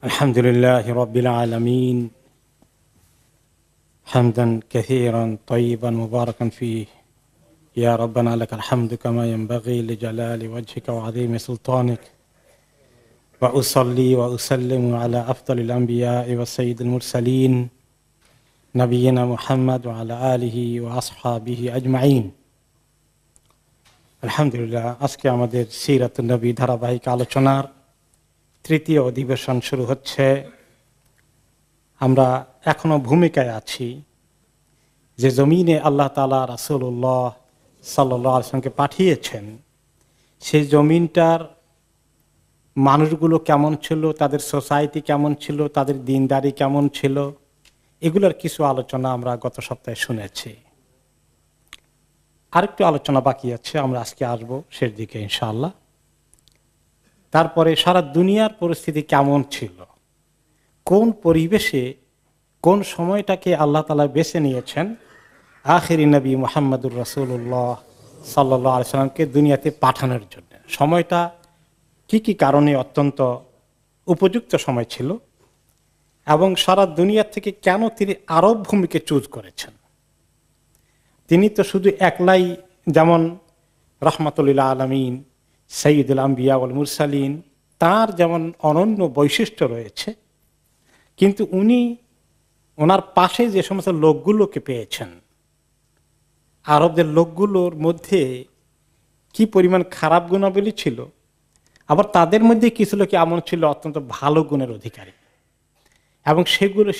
الحمد لله رب العالمين حمدا كثيرا طيبا مباركا فيه يا ربنا لك الحمد كما ينبغي لجلال وجهك وعظيم سلطانك وأصلي وأسلم على أفضل الأنبياء والسيد المرسلين نبينا محمد وعلى آله وأصحابه أجمعين আলহামদুলিল্লাহ আজকে আমাদের সিরাতুন নবী ধারাবাহিক আলোচনার তৃতীয় অধিবেশন শুরু হচ্ছে। আমরা এখনো ভূমিকায় আছি যে জমিনে আল্লাহ তাআলা রাসূলুল্লাহ সাল্লাল্লাহু আলাইহি ওয়াসাল্লামকে পাঠিয়েছেন, সেই জমিনটার মানুষগুলো কেমন ছিল, তাদের সোসাইটি কেমন ছিল, তাদের দিনদারি কেমন ছিল, এগুলোর কিছু আলোচনা আমরা গত সপ্তাহে শুনেছি। আরেকটু আলোচনা বাকি আছে, আমরা আজকে আসবো শেষ দিকে ইনশাআল্লাহ। তারপরে সারা দুনিয়ার পরিস্থিতি কেমন ছিল, কোন পরিবেশে কোন সময়টাকে আল্লাহ তাআলা বেছে নিয়েছেন আখিরি নবী মুহাম্মদুর রাসূলুল্লাহ সাল্লাল্লাহু আলাইহি ওয়াসাল্লামকে দুনিয়াতে পাঠানোর জন্য। সময়টা কি কি কারণে অত্যন্ত উপযুক্ত সময় ছিল এবং সারা দুনিয়া থেকে কেন তিনি আরব ভূমিকে চুজ করেছেন। তিনি তো শুধু একলাই, যেমন রাহমাতুল লিল আলামিন সাইয়্যিদুল আম্বিয়া ওয়াল মুরসালিন, তার যেমন অনন্য বৈশিষ্ট্য রয়েছে, কিন্তু উনি ওনার পাশে যে সমস্ত লোকগুলোকে পেয়েছেন, আরবদের লোকগুলোর মধ্যে কি পরিমাণ খারাপ গুণাবলী ছিল, আবার তাদের মধ্যে কিছু লোক এমন ছিল অত্যন্ত ভালো গুণের অধিকারী, এবং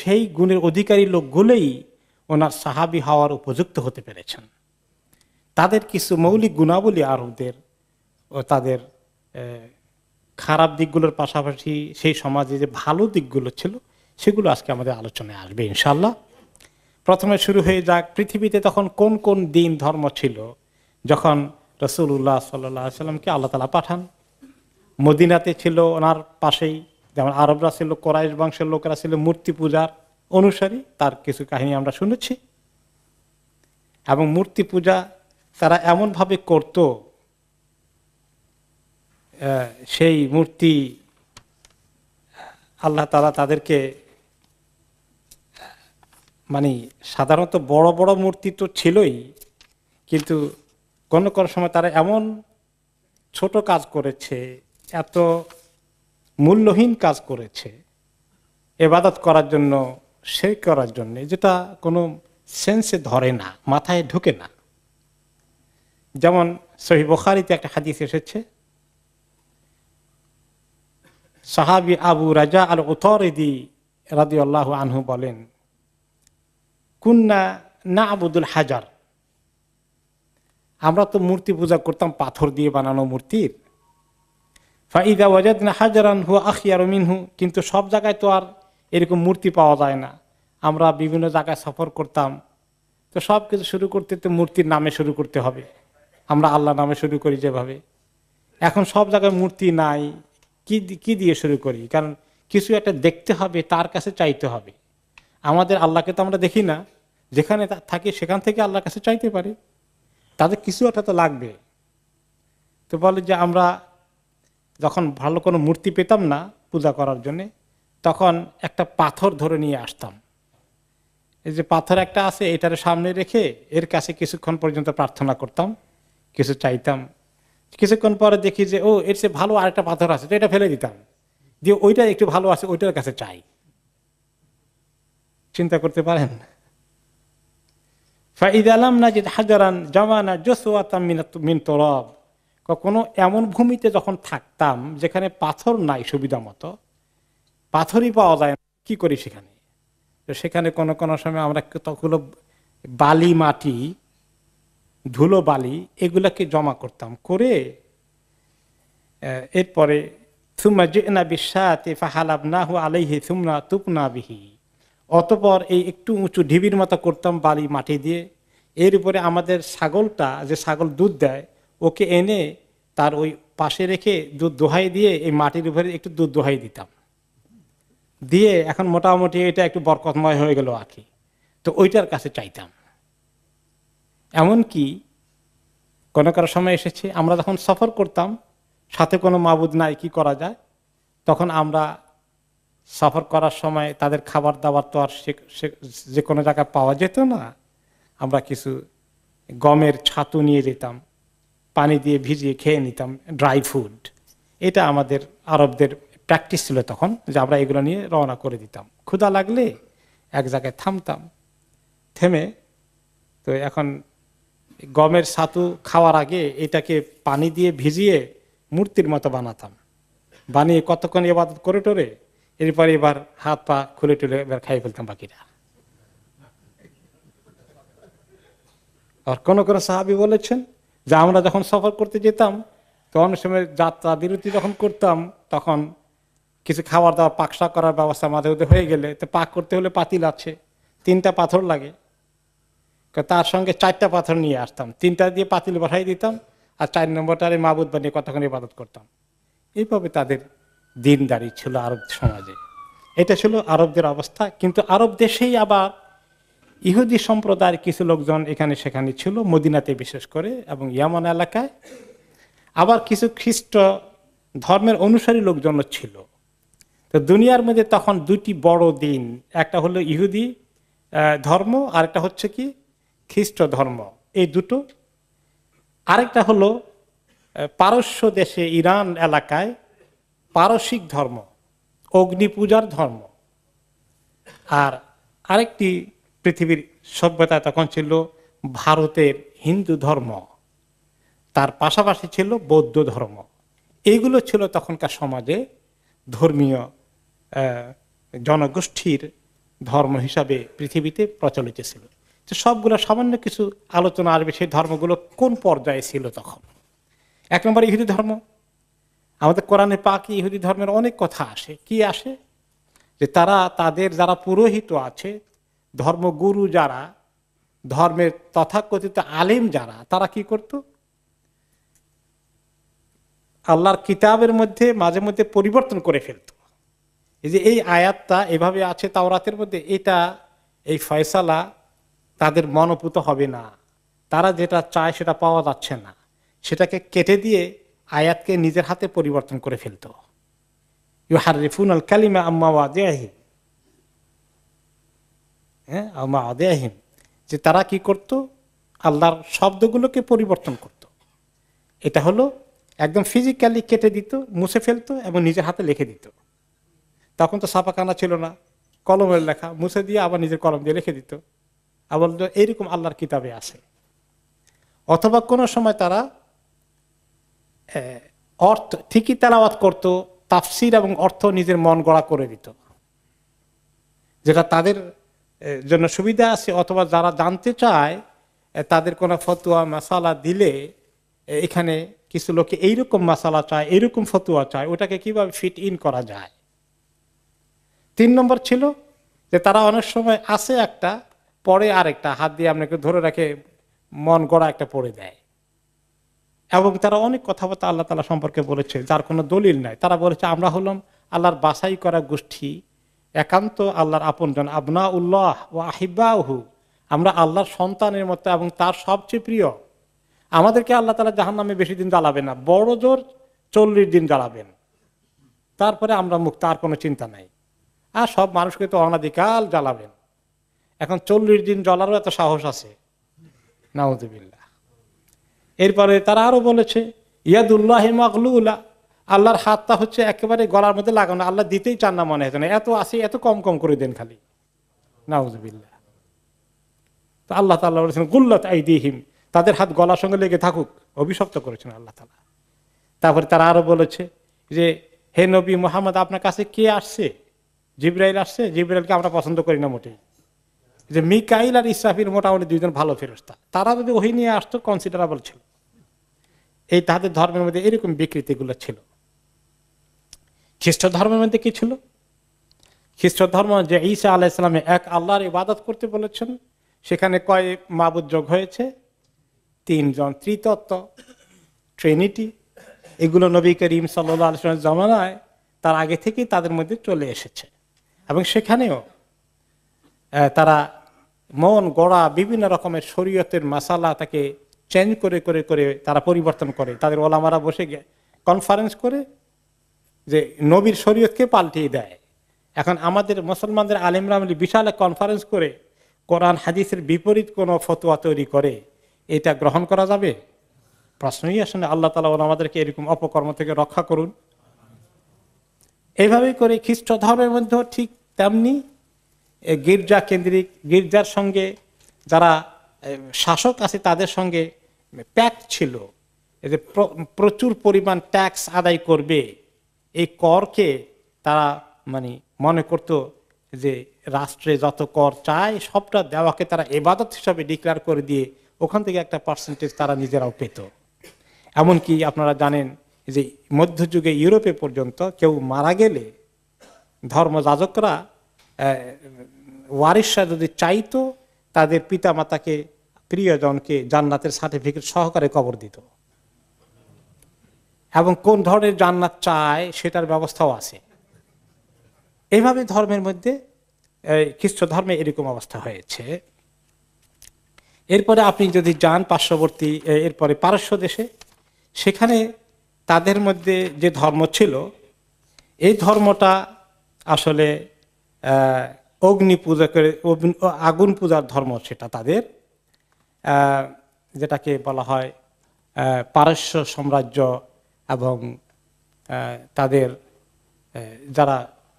সেই গুণের অধিকারী লোকগুলোই ওনার সাহাবী হওয়ার উপযুক্ত হতে পেরেছেন। তাদের কিছু মৌলিক গুণাবলী আরবদের ও তাদের খারাপ দিকগুলোর পাশাপাশি সেই সমাজে যে ভালো দিকগুলো ছিল সেগুলো আজকে আমাদের আলোচনায় আসবে ইনশাআল্লাহ। প্রথমে শুরু হয়ে যাক, পৃথিবীতে তখন কোন কোন দিন ধর্ম ছিল যখন রাসূলুল্লাহ সাল্লাল্লাহু আলাইহি ওয়াসাল্লামকে আল্লাহ তাআলা পাঠান। মদিনাতে ছিল ওনার পাশেই, যেমন আরবরা ছিল, কোরাইশ বংশের লোকেরা ছিল মূর্তি পূজার অনুসারী, তার কিছু কাহিনী আমরা শুনেছি। এবং মূর্তি পূজা তারা এমনভাবে করত, সেই মূর্তি আল্লাহ তাআলা তাদেরকে, মানে সাধারণত বড় বড় মূর্তি তো ছিলই, কিন্তু কোনো কোনো সময় তারা এমন ছোট কাজ করেছে, এত মূল্যহীন কাজ করেছে ইবাদত করার জন্য, শিরক করার জন্য, যেটা কোনো সেন্সে ধরে না, মাথায় ঢুকে না। যেমন সহিহ বুখারীতে একটা হাদিস এসেছে, সাহাবী আবু রাজা আল উতারিদি রাদিয়াল্লাহু আনহু বলেন, কুন্না না'বুদুল হাজার, আমরা তো মূর্তি পূজা করতাম পাথর দিয়ে বানানো মূর্তির। ফাইদা ওয়াজাদনা হাজারান হুয়া আখিয়ারু মিনহু, কিন্তু সব জায়গায় তো আর এরকম মূর্তি পাওয়া যায় না। আমরা বিভিন্ন জায়গায় সফর করতাম, তো সব কিছু শুরু করতে তো মূর্তির নামে শুরু করতে হবে। আমরা আল্লাহ নামে শুরু করি যেভাবে, এখন সব জায়গায় মূর্তি নাই, কি দিয়ে শুরু করি? কারণ কিছু একটা দেখতে হবে, তার কাছে চাইতে হবে। আমাদের আল্লাহকে তো আমরা দেখি না, যেখানে থাকি সেখান থেকে আল্লাহর কাছে চাইতে পারি, তাদের কিছু একটা তো লাগবে। তো বলে যে আমরা যখন ভালো কোনো মূর্তি পেতাম না পূজা করার জন্যে, তখন একটা পাথর ধরে নিয়ে আসতাম। এই যে পাথর একটা আছে, এটার সামনে রেখে এর কাছে কিছুক্ষণ পর্যন্ত প্রার্থনা করতাম, কিছু চাইতাম। কিছুক্ষণ পরে দেখি যে ও এর চেয়ে ভালো আরেকটা পাথর আছে, তো এটা ফেলে দিতাম, দিয়ে ওইটা একটু ভালো আছে ওইটার কাছে চাই। চিন্তা করতে পারেন? ফাইদা লাম নাজিদ হাজারান জামানা জসওয়াতাম মিন তুরাব, কোনো এমন ভূমিতে যখন থাকতাম যেখানে পাথর নাই, সুবিধা মতো পাথরই পাওয়া যায় না, কি করি সেখানে? তো সেখানে কোনো কোনো সময় আমরা ততগুলো বালি, মাটি, ধুলো বালি এগুলাকে জমা করতাম, করে এরপরে সুম্মা জি'না বিশাতি ফাহালাবনাহু আলাইহি সুম্মা তুবনা বিহি, অতঃপর এই একটু উঁচু ঢিবির মতো করতাম বালি মাটি দিয়ে, এর উপরে আমাদের ছাগলটা, যে ছাগল দুধ দেয়, ওকে এনে তার ওই পাশে রেখে দুধ দোহাই দিয়ে এই মাটির উপরে একটু দুধ দোহাই দিতাম, দিয়ে এখন মোটামুটি এটা একটু বরকতময় হয়ে গেল আর কি। তো ওইটার কাছে চাইতাম। এমনকি কোনো কারো সময় এসেছে আমরা যখন সফর করতাম, সাথে কোনো মাবুদ নাই, কি করা যায়, তখন আমরা সফর করার সময় তাদের খাবার দাবার তো আর যে কোনো জায়গায় পাওয়া যেত না। আমরা কিছু গমের ছাতু নিয়ে যেতাম, পানি দিয়ে ভিজিয়ে খেয়ে নিতাম, ড্রাই ফুড। এটা আমাদের আরবদের প্র্যাকটিস ছিল তখন, যে আমরা এগুলো নিয়ে রওনা করে দিতাম। ক্ষুধা লাগলে এক জায়গায় থামতাম, থেমে তো এখন গমের ছাতু খাওয়ার আগে এটাকে পানি দিয়ে ভিজিয়ে মূর্তির মতো বানাতাম, বানিয়ে কতক্ষণ ইবাদত করে টোরে এরপরে এবার হাত পা খুলে টুলে এবার খাই ফেলতাম বাকিরা। আর কোন কোন সাহাবী বলেছেন যে আমরা যখন সফর করতে যেতাম তো অনেক সময় যাত্রা বিরতি যখন করতাম তখন কিছু খাবার দাবার পাকশাক করার ব্যবস্থা মাঝে মধ্যে হয়ে গেলে তো পাক করতে হলে পাতিল আছে, 3টা পাথর লাগে, তার সঙ্গে 4টা পাথর নিয়ে আসতাম, 3টা দিয়ে পাতিল বসাই দিতাম আর 4 নম্বরটারে মাবুদ বানিয়ে কতক্ষণ ইবাদত করতাম। এইভাবে তাদের দিনদারি ছিল আরব সমাজে। এটা ছিল আরবদের অবস্থা। কিন্তু আরব দেশেই আবার ইহুদি সম্প্রদায়ের কিছু লোকজন এখানে সেখানে ছিল, মদিনাতে বিশেষ করে এবং ইয়ামান এলাকায়। আবার কিছু খ্রিস্ট ধর্মের অনুসারী লোকজনও ছিল। তো দুনিয়ার মধ্যে তখন 2টি বড় দিন, একটা হলো ইহুদি ধর্ম আর একটা হচ্ছে কি খ্রিস্ট ধর্ম, এই দুটো। আরেকটা হলো পারস্য দেশে ইরান এলাকায় পারসিক ধর্ম, অগ্নি পূজার ধর্ম। আর আরেকটি পৃথিবীর সভ্যতা তখন ছিল ভারতের হিন্দু ধর্ম, তার পাশাপাশি ছিল বৌদ্ধ ধর্ম। এইগুলো ছিল তখনকার সমাজে ধর্মীয় জনগোষ্ঠীর ধর্ম হিসাবে পৃথিবীতে প্রচলিত ছিল। তো সবগুলো সামান্য কিছু আলোচনা আসবে সেই ধর্মগুলো কোন পর্যায়ে ছিল তখন। 1 নম্বর ইহুদি ধর্ম। আমাদের কোরআনে পাকে ইহুদি ধর্মের অনেক কথা আসে। কি আসে? যে তারা তাদের যারা পুরোহিত আছে, ধর্মগুরু যারা, ধর্মের তথাকথিত আলেম যারা, তারা কি করত? আল্লাহর কিতাবের মধ্যে মাঝে মধ্যে পরিবর্তন করে ফেলত। এই যে এই আয়াতটা এভাবে আছে তাওরাতের মধ্যে, এটা এই ফয়সালা তাদের মনোপুত হবে না, তারা যেটা চায় সেটা পাওয়া যাচ্ছে না, সেটাকে কেটে দিয়ে আয়াতকে নিজের হাতে পরিবর্তন করে ফেলত। ইউহাররিফুনাল কালিমা আম্মা ওয়াদিহি, আম্মা ওয়াদিহিম, যে তারা কি করত? আল্লাহর শব্দগুলোকে পরিবর্তন করত। এটা হলো একদম ফিজিক্যালি কেটে দিত, মুছে ফেলতো এবং নিজের হাতে লিখে দিত। তখন তো ছাপাখানা ছিল না, কলমের লেখা মুছে দিয়ে আবার নিজের কলম দিয়ে লিখে দিত। আবার এইরকম আল্লাহর কিতাবে আছে। অথবা কোনো সময় তারা অর্থ ঠিকই তেলাওয়াত করত, তাফসির এবং অর্থ নিজের মন গড়া করে দিত, যেটা তাদের জন্য সুবিধা আছে। অথবা যারা জানতে চায় তাদের কোনো ফতুয়া মাসালা দিলে এখানে কিছু লোকে এইরকম মাসালা চায়, এইরকম ফতুয়া চায়, ওটাকে কিভাবে ফিট ইন করা যায়। 3 নম্বর ছিল যে তারা অনেক সময় আসে একটা, পরে আরেকটা, হাত দিয়ে আপনাকে ধরে রাখে মন গড়া একটা পড়ে দেয়। এবং তারা অনেক কথাবার্তা আল্লাহ তাআলা সম্পর্কে বলেছে যার কোনো দলিল নাই। তারা বলেছে আমরা হলাম আল্লাহর বাছাই করা গোষ্ঠী, একান্ত আল্লাহর আপনজন, আবনা উল্লাহ ও আহিব্বাহু, আমরা আল্লাহর সন্তানের মতো এবং তার সবচেয়ে প্রিয়। আমাদেরকে আল্লাহ তাআলা জাহান্নামে বেশি দিন জ্বালাবেন না, বড় জোর 40 দিন জ্বালাবেন, তারপরে আমরা মুক্ত, আর কোনো চিন্তা নাই। আর সব মানুষকে তো অনাদিকাল জ্বালাবেন। এখন 40 দিন জ্বলারও এত সাহস আছে? নাউযুবিল্লাহ। এরপরে তারা আরো বলেছে ইয়াদুল্লাহি মাগলুলা, আল্লাহর হাতটা হচ্ছে একেবারে গলার মধ্যে লাগানো, আল্লাহ দিতেই চান না মনে হয় না, এত আসে এত কম কম করে দেন খালি। নাউযুবিল্লাহ। তো আল্লাহ তাআলা বলেছেন গুল্লাত আইদিহিম, তাদের হাত গলার সঙ্গে লেগে থাকুক, অভিশপ্ত করেছেন আল্লাহ তাআলা। তারপরে তারা আরো বলেছে যে হে নবী মুহাম্মদ, আপনার কাছে কে আসছে? জিবরাইল আসছে। জিবরাইলকে আমরা পছন্দ করি না মোটেই। যে মিকাইল আর ইসরাফিল মোটামুটি 2জন ভালো ফেরেশতা, তারা যদি ওহী নিয়ে আসতো কনসিডারেবল ছিল। এই তাদের ধর্মের মধ্যে এরকম বিকৃতিগুলো ছিল। খ্রিস্ট ধর্মের মধ্যে কি ছিল? খ্রিস্ট ধর্ম যে ঈসা আলাইহিস সালাম এক আল্লাহর ইবাদত করতে বলেছেন, সেখানে কয় মাবুদ যোগ হয়েছে? 3 জন, ত্রিতত্ত্ব, ট্রিনিটি। এগুলো নবী করিম সাল্লাল্লাহু আলাইহি ওয়াসাল্লামের জামানায় তার আগে থেকেই তাদের মধ্যে চলে এসেছে। এবং সেখানেও তারা মন গড়া বিভিন্ন রকমের শরীয়তের মাসালা তাকে চেঞ্জ করে করে করে তারা পরিবর্তন করে। তাদের ওলামারা বসে কনফারেন্স করে যে নবীর শরীয়তকে পাল্টিয়ে দেয় এখন আমাদের মুসলমানদের আলেমরা মিলে বিশাল এক কনফারেন্স করে কোরআন হাদিসের বিপরীত কোনো ফতোয়া তৈরি করে এটা গ্রহণ করা যাবে? প্রশ্নই আসে না। আল্লাহ তাআলা আমাদেরকে এরকম অপকর্ম থেকে রক্ষা করুন। এইভাবে করে খ্রিস্ট ধর্মের মধ্যেও ঠিক তেমনি গির্জা কেন্দ্রিক, গির্জার সঙ্গে যারা শাসক আছে তাদের সঙ্গে প্যাক্ট ছিল যে প্রচুর পরিমাণ ট্যাক্স আদায় করবে। এই করকে তারা মানে মনে করত যে রাষ্ট্রে যত কর চায় সবটা দেওয়াকে তারা ইবাদত হিসাবে ডিক্লেয়ার করে দিয়ে ওখান থেকে একটা পার্সেন্টেজ তারা নিজেরাও পেত। এমনকি আপনারা জানেন যে মধ্যযুগে ইউরোপে পর্যন্ত কেউ মারা গেলে ধর্মযাজকরা ওয়ারিশরা যদি চাইতো তাদের পিতামাতাকে, প্রিয়জনকে জান্নাতের সার্টিফিকেট সহকারে কবর দিত, এবং কোন ধরনের জান্নাত চায় সেটার ব্যবস্থাও আছে। এইভাবে ধর্মের মধ্যে খ্রিস্ট ধর্মে এরকম অবস্থা হয়েছে। এরপরে আপনি যদি যান পার্শ্ববর্তী, এরপরে পারস্য দেশে, সেখানে তাদের মধ্যে যে ধর্ম ছিল এই ধর্মটা আসলে অগ্নি পূজা করে, আগুন পূজার ধর্ম সেটা তাদের, যেটাকে বলা হয় পারস্য সাম্রাজ্য এবং তাদের যারা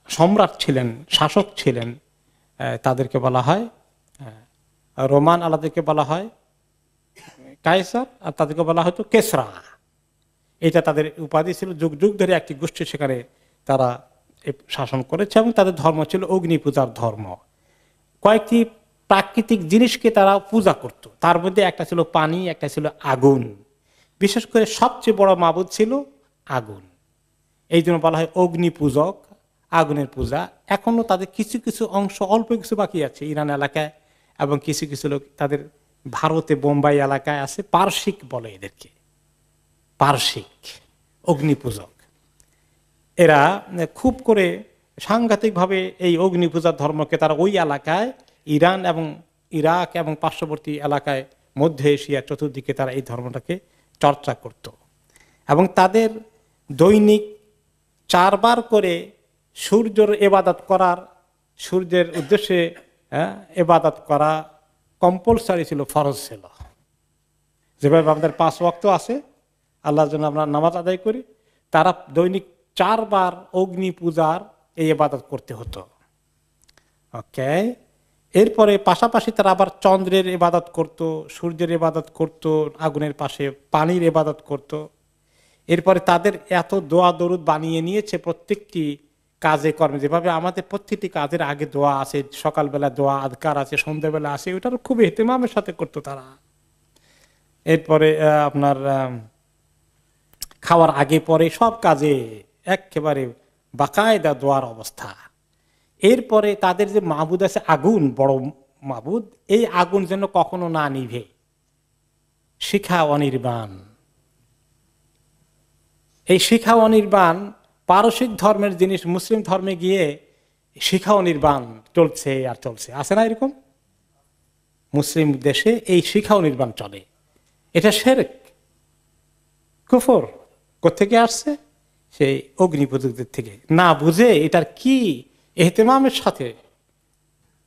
সম্রাট ছিলেন, শাসক ছিলেন, তাদেরকে বলা হয় রোমান, আলাদাকে বলা হয় কায়সার, আর তাদেরকে বলা হয়তো কেসরা। এটা তাদের উপাধি ছিল। যুগ যুগ ধরে একটি গোষ্ঠী সেখানে তারা শাসন করেছে এবং তাদের ধর্ম ছিল অগ্নি পূজার ধর্ম। কয়েকটি প্রাকৃতিক জিনিসকে তারা পূজা করত, তার মধ্যে একটা ছিল পানি, একটা ছিল আগুন। বিশেষ করে সবচেয়ে বড় মাবুদ ছিল আগুন, এই জন্য বলা হয় অগ্নি পূজক, আগুনের পূজা। এখনো তাদের কিছু কিছু অংশ, অল্প কিছু বাকি আছে ইরান এলাকায়, এবং কিছু কিছু লোক তাদের ভারতে বোম্বাই এলাকায় আছে, পারসিক বলে এদেরকে, পারসিক অগ্নি পূজক। এরা খুব করে সাংঘাতিকভাবে এই অগ্নি পূজার ধর্মকে তারা ওই এলাকায়, ইরান এবং ইরাক এবং পার্শ্ববর্তী এলাকায়, মধ্য এশিয়া চতুর্দিকে তারা এই ধর্মটাকে চর্চা করত। এবং তাদের দৈনিক 4 বার করে সূর্যের ইবাদত করার, সূর্যের উদ্দেশ্যে ইবাদত করা কম্পালসারি ছিল, ফরজ ছিল। যেভাবে আমাদের 5 ওয়াক্ত আছে আল্লাহর জন্য আমরা নামাজ আদায় করি, তারা দৈনিক 4 বার অগ্নি পূজার এই ইবাদত করতে হতো। ওকে, এরপরে পাশাপাশি তারা আবার চন্দ্রের ইবাদত করত, সূর্যের ইবাদত করত, আগুনের পাশে পানির ইবাদত করত। এরপরে তাদের এত দোয়া দরুদ বানিয়ে নিয়েছে প্রত্যেকটি কাজে কর্মে, যেভাবে আমাদের প্রত্যেকটি কাজের আগে দোয়া আছে, সকালবেলা দোয়া আদকার আছে, সন্ধ্যাবেলা আছে, ওটার খুব ইহতিমামের সাথে করতো তারা। এরপরে আপনার খাওয়ার আগে পরে সব কাজে একেবারে বাকায়দা দোয়ার অবস্থা। এরপরে তাদের যে মাবুদ আছে আগুন, বড় মাবুদ, এই আগুন যেন কখনো না নিভে, শিখা অনির্বাণ। এই শিখা অনির্বাণ পারসিক ধর্মের জিনিস মুসলিম ধর্মে গিয়ে শিখা অনির্বাণ চলছে আর চলছে, আছে না এরকম? মুসলিম দেশে এই শিখা অনির্বাণ চলে। এটা শিরক, কুফর। কোত্থেকে আসছে? সেই অগ্নিপূজকদের থেকে। না বুঝে এটার কি ইহতিমামের সাথে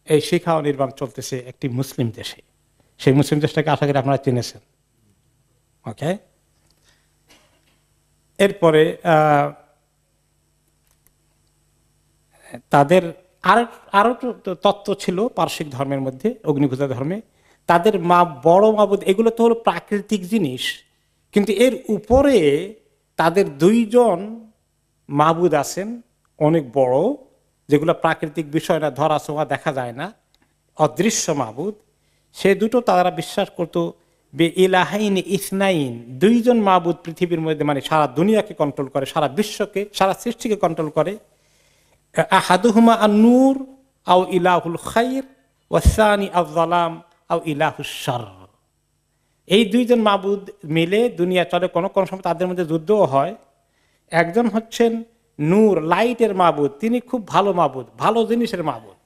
এই শিখা অনির্বাণ চলতেছে একটি মুসলিম দেশে। সেই মুসলিম দেশটাকে আশা করি আপনারা চিনেছেন। ওকে, এরপরে তাদের আরো তত্ত্ব ছিল পারসিক ধর্মের মধ্যে, অগ্নিপূজা ধর্মে। তাদের বড় মাবুদ এগুলো তো হলো প্রাকৃতিক জিনিস, কিন্তু এর উপরে তাদের 2 জন মাবুদ আছেন অনেক বড়, যেগুলো প্রাকৃতিক বিষয় না, ধরা ছোঁয়া দেখা যায় না, অদৃশ্য মাবুদ। সে দুটো তারা বিশ্বাস করতো বে ইলাহাইন ইসনাইন, 2 জন মাবুদ পৃথিবীর মধ্যে, মানে সারা দুনিয়াকে কন্ট্রোল করে, সারা বিশ্বকে, সারা সৃষ্টিকে কন্ট্রোল করে। আহাদুহুমা আন-নূর আও ইলাহুল খাইর ওয়াসানি আয-যালাম আও ইলাহুশ শার। এই 2 জন মাবুদ মিলে দুনিয়া চলে। কোন কোন সময় তাদের মধ্যে যুদ্ধও হয়। একজন হচ্ছেন নূর, লাইটের মাবুদ, তিনি খুব ভালো মাবুদ, ভালো জিনিসের মাবুদ।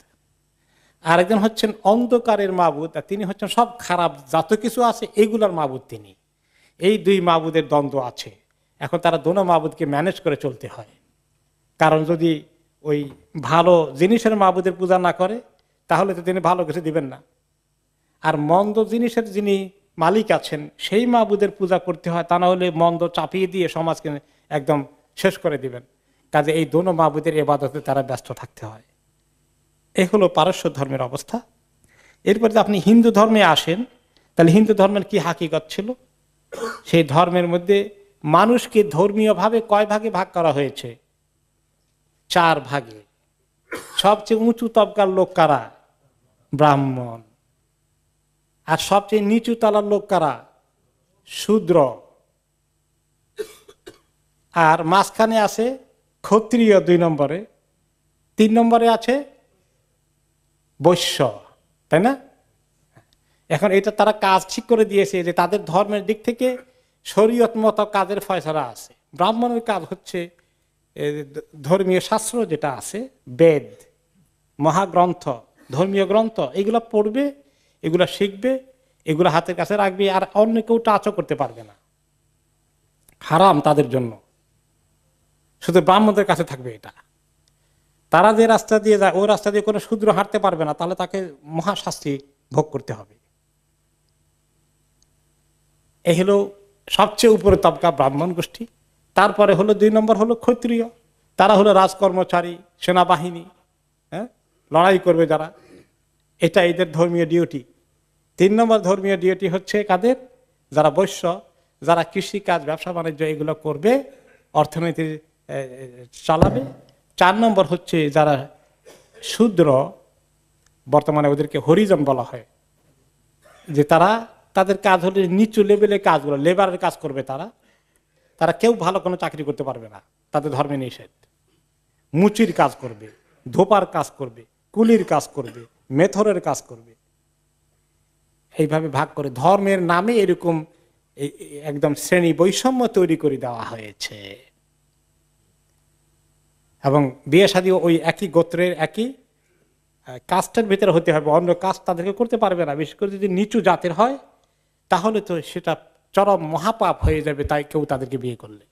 আরেকজন হচ্ছেন অন্ধকারের মাবুদ, আর তিনি হচ্ছেন সব খারাপ যত কিছু আছে এগুলার মাবুদ তিনি। এই 2 মাবুদের দ্বন্দ্ব আছে। এখন তারা দোনো মাবুদকে ম্যানেজ করে চলতে হয়, কারণ যদি ওই ভালো জিনিসের মাবুদের পূজা না করে তাহলে তো তিনি ভালো কিছু দিবেন না। আর মন্দ জিনিসের যিনি মালিক আছেন সেই মাবুদের পূজা করতে হয়, তা না হলে মন্দ চাপিয়ে দিয়ে সমাজকে একদম শেষ করে দিবেন। কাজে এই দোনো মাবুদের ইবাদতে তারা ব্যস্ত থাকতে হয়। এই হলো পারস্য ধর্মের অবস্থা। এরপরে আপনি হিন্দু ধর্মে আসেন, তাহলে হিন্দু ধর্মের কি হাকিকত ছিল? সেই ধর্মের মধ্যে মানুষকে ধর্মীয় ভাবে কয় ভাগে ভাগ করা হয়েছে? 4 ভাগে। সবচেয়ে উঁচু তবকার লোক কারা? ব্রাহ্মণ। আর সবচেয়ে নিচু তলার লোক কারা? শূদ্র। আর মাঝখানে আছে ক্ষত্রিয় 2 নম্বরে, 3 নম্বরে আছে বৈশ্য, তাই না? এখন এটা তারা কাজ ঠিক করে দিয়েছে যে তাদের ধর্মের দিক থেকে শরীয়ত মত কাজের ফয়সালা আছে। ব্রাহ্মণের কাজ হচ্ছে ধর্মীয় শাস্ত্র যেটা আছে, বেদ, মহাগ্রন্থ, ধর্মীয় গ্রন্থ, এগুলো পড়বে, এগুলো শিখবে, এগুলো হাতের কাছে রাখবে, আর অন্য কেউ টাচও করতে পারবে না, হারাম তাদের জন্য, শুধু ব্রাহ্মণদের কাছে থাকবে এটা। তারা যে রাস্তা দিয়ে যায় ওই রাস্তা দিয়ে কোনো শূদ্র হাঁটতে পারবে না, তাহলে তাকে মহাশাস্তি ভোগ করতে হবে। এই হলো সবচেয়ে উপরে তবকা ব্রাহ্মণ গোষ্ঠী। তারপরে হলো 2 নম্বর হলো ক্ষত্রিয়, তারা হলো রাজকর্মচারী, সেনাবাহিনী, হ্যাঁ, লড়াই করবে যারা, এটা এদের ধর্মীয় ডিউটি। 3 নম্বর ধর্মীয় ডিউটি হচ্ছে কাদের? যারা বৈশ্য, যারা কৃষি কাজ, ব্যবসা বাণিজ্য এগুলো করবে, অর্থনীতি চালাবে। 4 নম্বর হচ্ছে যারা শূদ্র, বর্তমানে ওদেরকে হরিজন বলা হয়, যে তারা, তাদের কাজ হলে নিচু লেভেলের কাজগুলো, লেবারের কাজ করবে তারা। তারা কেউ ভালো কোনো চাকরি করতে পারবে না, তাদের ধর্মে নিষেধ। মুচির কাজ করবে, ধোপার কাজ করবে, কুলির কাজ করবে, মেথরের কাজ করবে। এইভাবে ভাগ করে ধর্মের নামে এরকম একদম শ্রেণী বৈষম্য তৈরি করে দেওয়া হয়েছে। এবং বিয়ে শাদী ওই একই গোত্রের একই কাস্টের ভিতরে হতে হবে, অন্য কাস্ট তাদেরকে করতে পারবে না। বিশেষ করে যদি নিচু জাতের হয় তাহলে তো সেটা চরম মহাপাপ হয়ে যাবে, তাই কেউ তাদেরকে বিয়ে করলে।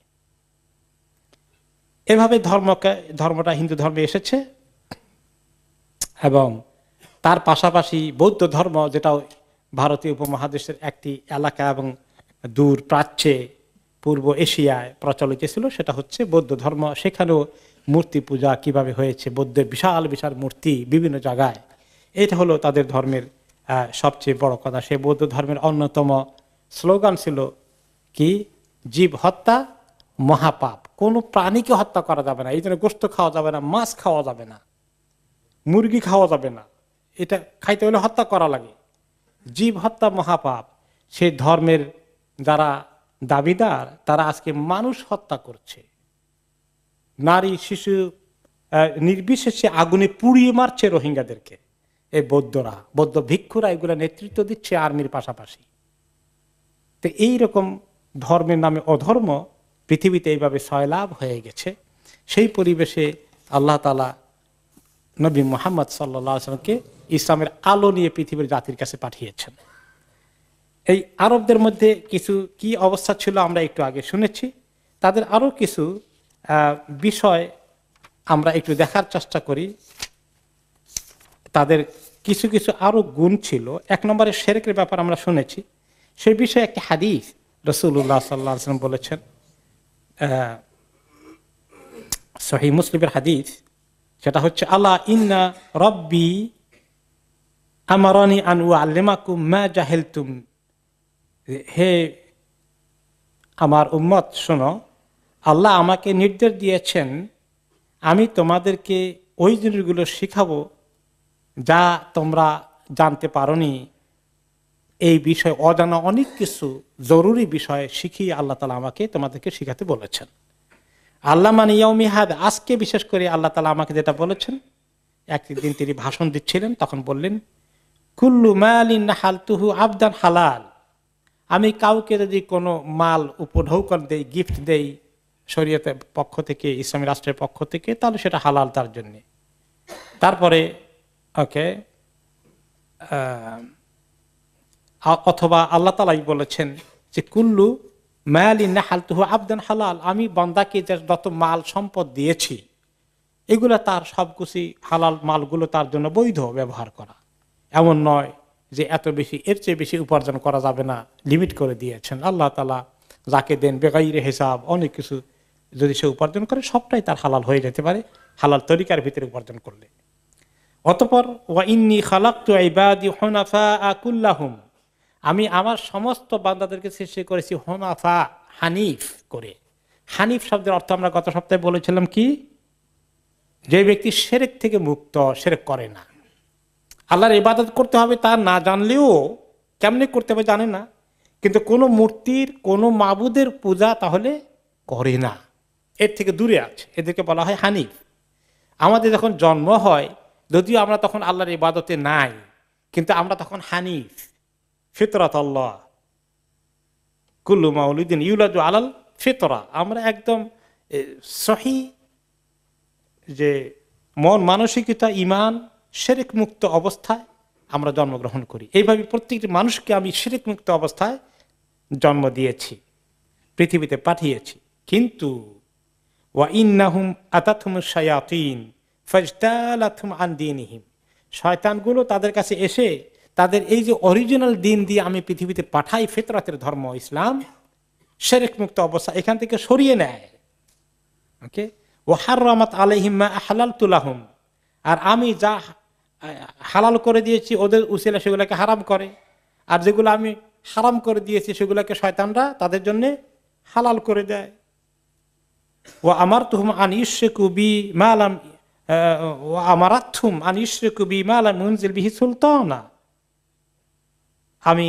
এভাবে ধর্মটা হিন্দু ধর্মে এসেছে। এবং তার পাশাপাশি বৌদ্ধ ধর্ম, যেটা ভারতীয় উপমহাদেশের একটি এলাকা এবং দূর প্রাচ্যে, পূর্ব এশিয়ায় প্রচলিত ছিল, সেটা হচ্ছে বৌদ্ধ ধর্ম। সেখানেও মূর্তি পূজা কিভাবে হয়েছে, বৌদ্ধের বিশাল বিশাল মূর্তি বিভিন্ন জায়গায়, এটা হলো তাদের ধর্মের সবচেয়ে বড় কথা। সে বৌদ্ধ ধর্মের অন্যতম স্লোগান ছিল কি? জীব হত্যা মহাপাপ, কোনো প্রাণীকে হত্যা করা যাবে না, এই জন্য গোশত খাওয়া যাবে না, মাছ খাওয়া যাবে না, মুরগি খাওয়া যাবে না, এটা খাইতে হলে হত্যা করা লাগে। জীব হত্যা মহাপাপ। সে ধর্মের যারা দাবিদার তারা আজকে মানুষ হত্যা করছে, নারী শিশু নির্বিশেষে আগুনে পুড়িয়ে মারছে রোহিঙ্গাদেরকে। এই বৌদ্ধরা, বৌদ্ধ ভিক্ষুরা এগুলা নেতৃত্ব দিচ্ছে আর্মির পাশাপাশি। তো এইরকম ধর্মের নামে অধর্ম পৃথিবীতে এইভাবে সয়লাভ হয়ে গেছে। সেই পরিবেশে আল্লাহ তাআলা নবী মুহাম্মদ সাল্লাল্লাহু আলাইহি ওয়াসাল্লামকে ইসলামের আলো নিয়ে পৃথিবীর জাতির কাছে পাঠিয়েছেন। এই আরবদের মধ্যে কিছু কি অবস্থা ছিল আমরা একটু আগে শুনেছি, তাদের আরো কিছু বিষয় আমরা একটু দেখার চেষ্টা করি। তাদের কিছু কিছু আরো গুণ ছিল। 1 নম্বরে শিরকের ব্যাপার আমরা শুনেছি, সেই বিষয়ে একটি হাদিস রাসূলুল্লাহ সাল্লাল্লাহু আলাইহি ওয়াসাল্লাম বলেছেন, সহিহ মুসলিমের হাদিস, সেটা হচ্ছে আলা ইন্না রব্বি আমারানি আন উআল্লিমাকুম মা জাহিলতুম। হে আমার উম্মত শোনো, আল্লাহ আমাকে নির্দেশ দিয়েছেন আমি তোমাদেরকে ওই জিনিসগুলো শিখাবো যা তোমরা জানতে পারোনি। এই বিষয় অজানা অনেক কিছু জরুরি বিষয় শিখিয়ে আল্লাহ তাআলা আমাকে তোমাদেরকে শিখাতে বলেছেন। আল্লাহ মানে ইয়াউমি হাদা, আজকে বিশেষ করে আল্লাহ তাআলা আমাকে যেটা বলেছেন, একদিন তিনি ভাষণ দিচ্ছিলেন, তখন বললেন কুল্লু মালিন নাহালতুহু আবদান হালাল। আমি কাউকে যদি কোনো মাল উপঢৌকন দেই, গিফট দেই শরীয়তের পক্ষ থেকে, ইসলামী রাষ্ট্রের পক্ষ থেকে, তাহলে সেটা হালাল তার জন্য। তারপরে ওকে, অথবা আল্লাহ তাআলাই বলেছেন যে কুল্লু মালিন নাহালতুহু আবদান হালাল, আমি বান্দাকে যত মাল সম্পদ দিয়েছি এগুলো তার সবকিছু হালাল মালগুলো তার জন্য বৈধ ব্যবহার করা, এমন নয় যে এত বেশি, এর চেয়ে বেশি উপার্জন করা যাবে না, লিমিট করে দিয়েছেন আল্লাহ তাআলা। যাকে দেন বেগাইরে হিসাব, অনেক কিছু যদি সে উপার্জন করে সবটাই তার হালাল হয়ে যেতে পারে হালাল তরিকার ভিতরে উপার্জন করলে। অতঃপর ওয়া ইন্নী খালাকতু ইবাদি হুনাফা কুল্লাহুম, আমি আমার সমস্ত বান্দাদেরকে সৃষ্টি করেছি হুনাফা, হানিফ করে। হানিফ শব্দের অর্থ আমরা গত সপ্তাহে বলেছিলাম কি, যে ব্যক্তি শিরক থেকে মুক্ত, শিরক করে না। আল্লাহর ইবাদত করতে হবে তা না জানলেও, কেমনে করতে হবে জানে না, কিন্তু কোনো মূর্তির কোনো মাবুদের পূজা তাহলে করে না, এর থেকে দূরে আছে, এদেরকে বলা হয় হানিফ। আমাদের যখন জন্ম হয়, যদিও আমরা তখন আল্লাহর ইবাদতে নাই, কিন্তু আমরা তখন হানিফ, ফিতরাত আল্লাহ, কুল্লু মাউলুদিন ইউলাদু আলাল ফিতরা, আমরা একদম সহি যে মন মানসিকতা, ইমান, শিরক মুক্ত অবস্থায় আমরা জন্মগ্রহণ করি। এইভাবে প্রত্যেকটি মানুষকে আমি শিরক মুক্ত অবস্থায় জন্ম দিয়েছি, পৃথিবীতে পাঠিয়েছি। কিন্তু ওয়া ইন্নাহুম আতাতহুমুশ শায়াতিন ফাজতালাতহুম আন দীনিহিম, শয়তানগুলো তাদের কাছে এসে তাদের এই যে অরিজিনাল দিন দিয়ে আমি পৃথিবীতে পাঠাই, ফিতরাতের ধর্ম ইসলাম, শিরক মুক্ত অবস্থা, এখান থেকে সরিয়ে নেয়। ওকে, ওয়া হাররামাত আলাইহিম মা আহলালতু লাহুম, আর আমি যা হালাল করে দিয়েছি ওদের উসিলা সেগুলোকে হারাম করে, আর যেগুলো আমি হারাম করে দিয়েছি সেগুলোকে শয়তানরা তাদের জন্য হালাল করে দেয়। ওয়া আমারতুহুম আন ইশরিকু বি মা লাম ওয়া আমারাতহুম আন ইশরিকু বি মা লাম ইউনজিল বিহি সুলতানা, আমি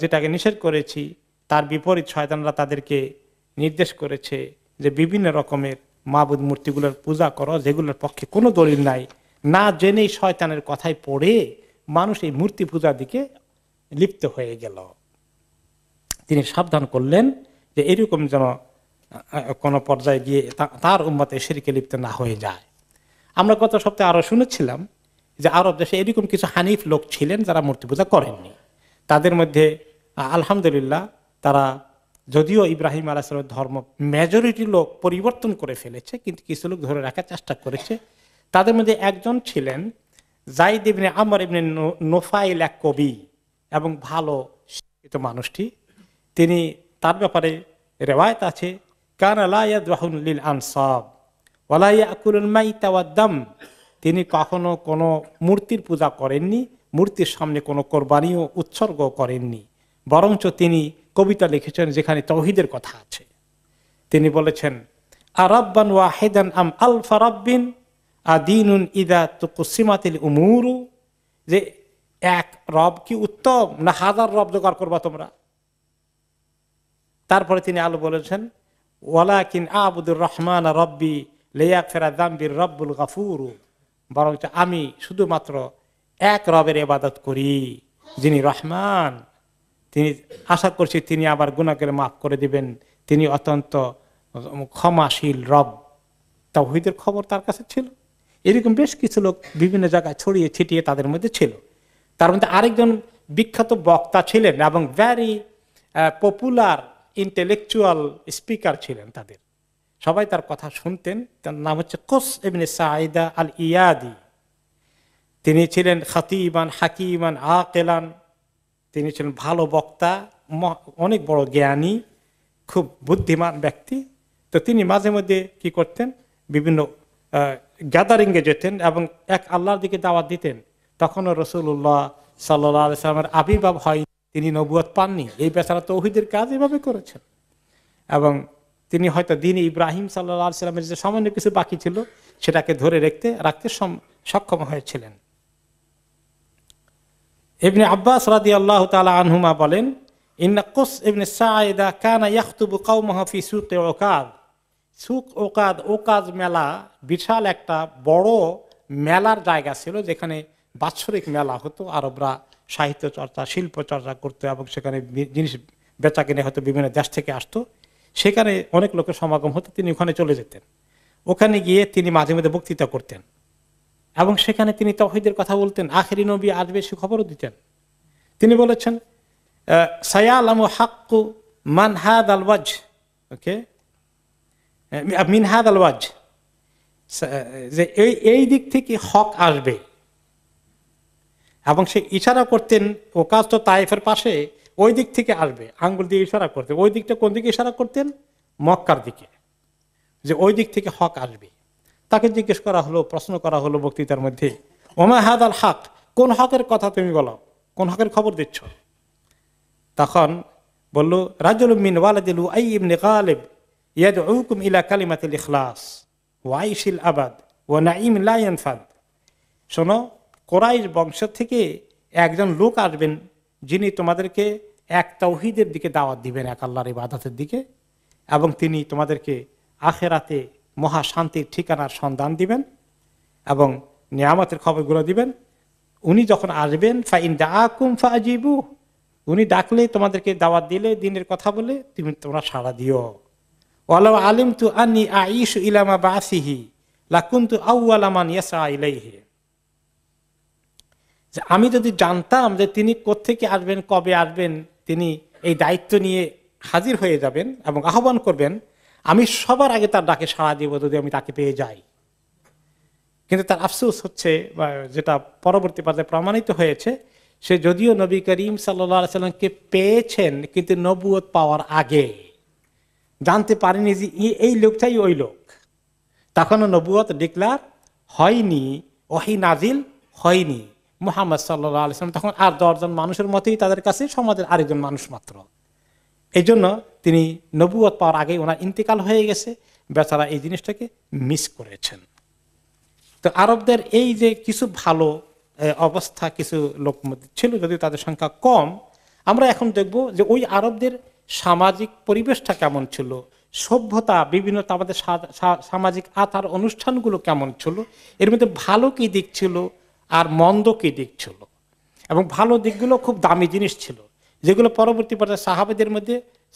যেটাকে নিষেধ করেছি তার বিপরীত শয়তানরা তাদেরকে নির্দেশ করেছে যে বিভিন্ন রকমের মাবুদ মূর্তিগুলোর পূজা করো, যেগুলোর পক্ষে কোনো দলিল নাই। না জেনেই শয়তানের কথায় পড়ে মানুষ এই মূর্তি পূজার দিকে লিপ্ত হয়ে গেল। তিনি সাবধান করলেন যে এরকম যেন কোনো পর্যায়ে গিয়ে তার উম্মতে শিরকে লিপ্ত না হয়ে যায়। আমরা গত সপ্তাহে আরো শুনেছিলাম যে আরব দেশে এরকম কিছু হানিফ লোক ছিলেন যারা মূর্তি পূজা করেননি। তাদের মধ্যে আলহামদুলিল্লাহ তারা, যদিও ইব্রাহিম আলাইহিস সালামের ধর্ম মেজরিটি লোক পরিবর্তন করে ফেলেছে, কিন্তু কিছু লোক ধরে রাখার চেষ্টা করেছে। তাদের মধ্যে একজন ছিলেন যায়েদ ইবনে আমর ইবনে নুফাইল, এক কবি এবং ভালো শিক্ষিত মানুষটি। তিনি, তার ব্যাপারে রিওয়ায়াত আছে, কানা লা ইয়াযবাহু লিল আনসাব ওয়া লা ইয়াকুলুল মাইতা ওয়াদ দাম, তিনি কখনো কোনো মূর্তির পূজা করেননি, মূর্তির সামনে কোনো কোরবানিও উৎসর্গ করেননি, বরঞ্চ তিনি কবিতা লিখেছেন যেখানে তাওহীদের কথা আছে। তিনি বলেছেন, আরাব্বান ওয়াহিদান আম আলফা রাব্বিন আদিনুন ইদা তুকসিমাতিল উমুরু, যে এক রব কি উত্তম না হাজার রব জোগাড় করবা তোমরা। তারপরে তিনি আলো বলেছেন, ওয়ালাকিন আবুদুর রহমান রব্বি লিয়াগফিরা যামবির রব্বুল গাফুরু, বরঞ্চ আমি শুধুমাত্র এক রবের ইবাদত করি যিনি রহমান, তিনি আশা করছি তিনি আবার গুনাহকে মাফ করে দিবেন, তিনি অত্যন্ত ক্ষমাশীল রব। তাওহীদের খবর তার কাছে ছিল। এরকম বেশ কিছু লোক বিভিন্ন জায়গায় ছড়িয়ে ছিটিয়ে তাদের মধ্যে ছিল। তার মধ্যে আরেকজন বিখ্যাত বক্তা ছিলেন এবং ভ্যারি পপুলার ইন্টেলেকচুয়াল স্পিকার ছিলেন, তাদের সবাই তার কথা শুনতেন। তার নাম হচ্ছে কুস ইবনে সাঈদা আল ইয়াদি। তিনি ছিলেন খাতিবান হাকিমান আকিলান, তিনি ছিলেন ভালো বক্তা, অনেক বড় জ্ঞানী, খুব বুদ্ধিমান ব্যক্তি। তো তিনি মাঝে মধ্যে কি করতেন, বিভিন্ন গ্যাদারিংয়ে যেতেন এবং এক আল্লাহর দিকে দাওয়াত দিতেন। তখনও রাসূলুল্লাহ সাল্লাল্লাহু আলাইহি ওয়াসাল্লামের আবির্ভাব হয়, তিনি নবুয়ত পাননি। এই বেচারা তাওহীদের কাজ এভাবে করেছেন এবং তিনি হয়তো দ্বীন ইব্রাহিম সাল্লাল্লাহু আলাইহি ওয়াসাল্লামের যে সামান্য কিছু বাকি ছিল সেটাকে ধরে রাখতে সক্ষম হয়েছিলেন। ইবনে আব্বাস রাদিয়াল্লাহু তাআলা আনহুমা বলেন, ইন্না কুস ইবনে সাঈদা কানা ইয়াখতুবু কওমাহু ফি সুকে উকাদ। সুক ওকাদ, ওকাজ মেলা বিশাল একটা বড় মেলার জায়গা ছিল, যেখানে বাৎসরিক মেলা হতো। আরবরা সাহিত্য চর্চা, শিল্প চর্চা করতো এবং সেখানে জিনিস বেচা কিনে হয়তো বিভিন্ন দেশ থেকে আসতো। সেখানে অনেক লোকের সমাগম হতো, তিনি ওখানে চলে যেতেন। ওখানে গিয়ে তিনি মাঝে মধ্যে বক্তৃতা করতেন এবং সেখানে তিনি তাওহীদের কথা বলতেন, আখিরি নবী আসবে সে খবরও দিতেন। তিনি বলেছেন, সায়ালামু হাক্কু মান হাদাল ওয়াজহ, ওকে মিন হাদাল ওয়াজহ, যে এই দিক থেকে হক আসবে, এবং সে ইশারা করতেন, ওকাজ তো তায়েফের পাশে, ওই দিক থেকে আসবে, আঙ্গুল দিয়ে ইশারা করতেন। ওই দিকটা কোন দিকে ইশারা করতেন? মক্কার দিকে, যে ওই দিক থেকে হক আসবে। তাকে জিজ্ঞেস করা হলো, প্রশ্ন করা হলো বক্তৃতার মধ্যে, ওমা হাদাল হক, কোন হকের কথা তুমি বলো, কোন হকের খবর দিচ্ছ? তখন বলল, রাজুলুম মিন ওয়ালাদিল উআই ইবনে গালিব ইয়াদউকুম ইলা কালিমাতিল ইখলাস ওয়া আইশিল আবাদ ওয়া নাঈম লা ইয়ানফাদ। শোনো, কোরাইশ বংশ থেকে একজন লোক আসবেন, যিনি তোমাদেরকে এক তাওহীদের দিকে দাওয়াত দিবেন, এক আল্লাহর ইবাদতের দিকে, এবং তিনি তোমাদেরকে আখিরাতে মহা শান্তির ঠিকানার সন্ধান দিবেন এবং নিয়ামতের খবরগুলো দিবেন। উনি যখন আসবেন, ফাইন দাআকুম ফাজিবু, উনি ডাকলে, তোমাদেরকে দাওয়াত দিলে, দিনের কথা বলে তোমরা সাড়া দিও। ওয়ালাউ আলিমতু আন্নী আইশু ইলা মা বাসিহি লাকুনতু আউওয়ালা মান ইয়াসআ ইলাইহি। যে আমি যদি জানতাম যে তিনি কোত্থেকে আসবেন, কবে আসবেন, তিনি এই দায়িত্ব নিয়ে হাজির হয়ে যাবেন এবং আহ্বান করবেন, আমি সবার আগে তার ডাকে সাড়া দিব যদি আমি তাকে পেয়ে যাই। কিন্তু তার আফসোস হচ্ছে, যেটা পরবর্তী পর্যায়ে প্রমাণিত হয়েছে, সে যদিও নবী করিম সাল্লাল্লাহু আলাইহি সাল্লামকে পেয়েছেন, কিন্তু নবুয়ত পাওয়ার আগে জানতে পারেনি যে এই লোকটাই ওই লোক। তখনও নবুয়ত ডিক্লার হয়নি, ওহী নাজিল হয়নি। মুহাম্মদ সাল্লাল্লাহু আলাইহি সাল্লাম তখন আর 10 জন মানুষের মতোই তাদের কাছে, সমাজের আরেকজন মানুষ মাত্র। এই জন্য তিনি নবুয়ত পাওয়ার আগেই ওনার ইন্তেকাল হয়ে গেছে। বেচারা এই জিনিসটাকে মিস করেছেন। তো আরবদের এই যে কিছু ভালো অবস্থা কিছু লোক ছিল, যদিও তাদের সংখ্যা কম, আমরা এখন দেখব যে ওই আরবদের সামাজিক পরিবেশটা কেমন ছিল, সভ্যতা, বিভিন্ন আমাদের সামাজিক আচার অনুষ্ঠানগুলো কেমন ছিল, এর মধ্যে ভালো কি দিক ছিল আর মন্দ কি দিক ছিল। এবং ভালো দিকগুলো খুব দামি জিনিস ছিল, যেগুলো পরবর্তী পর্যায়ে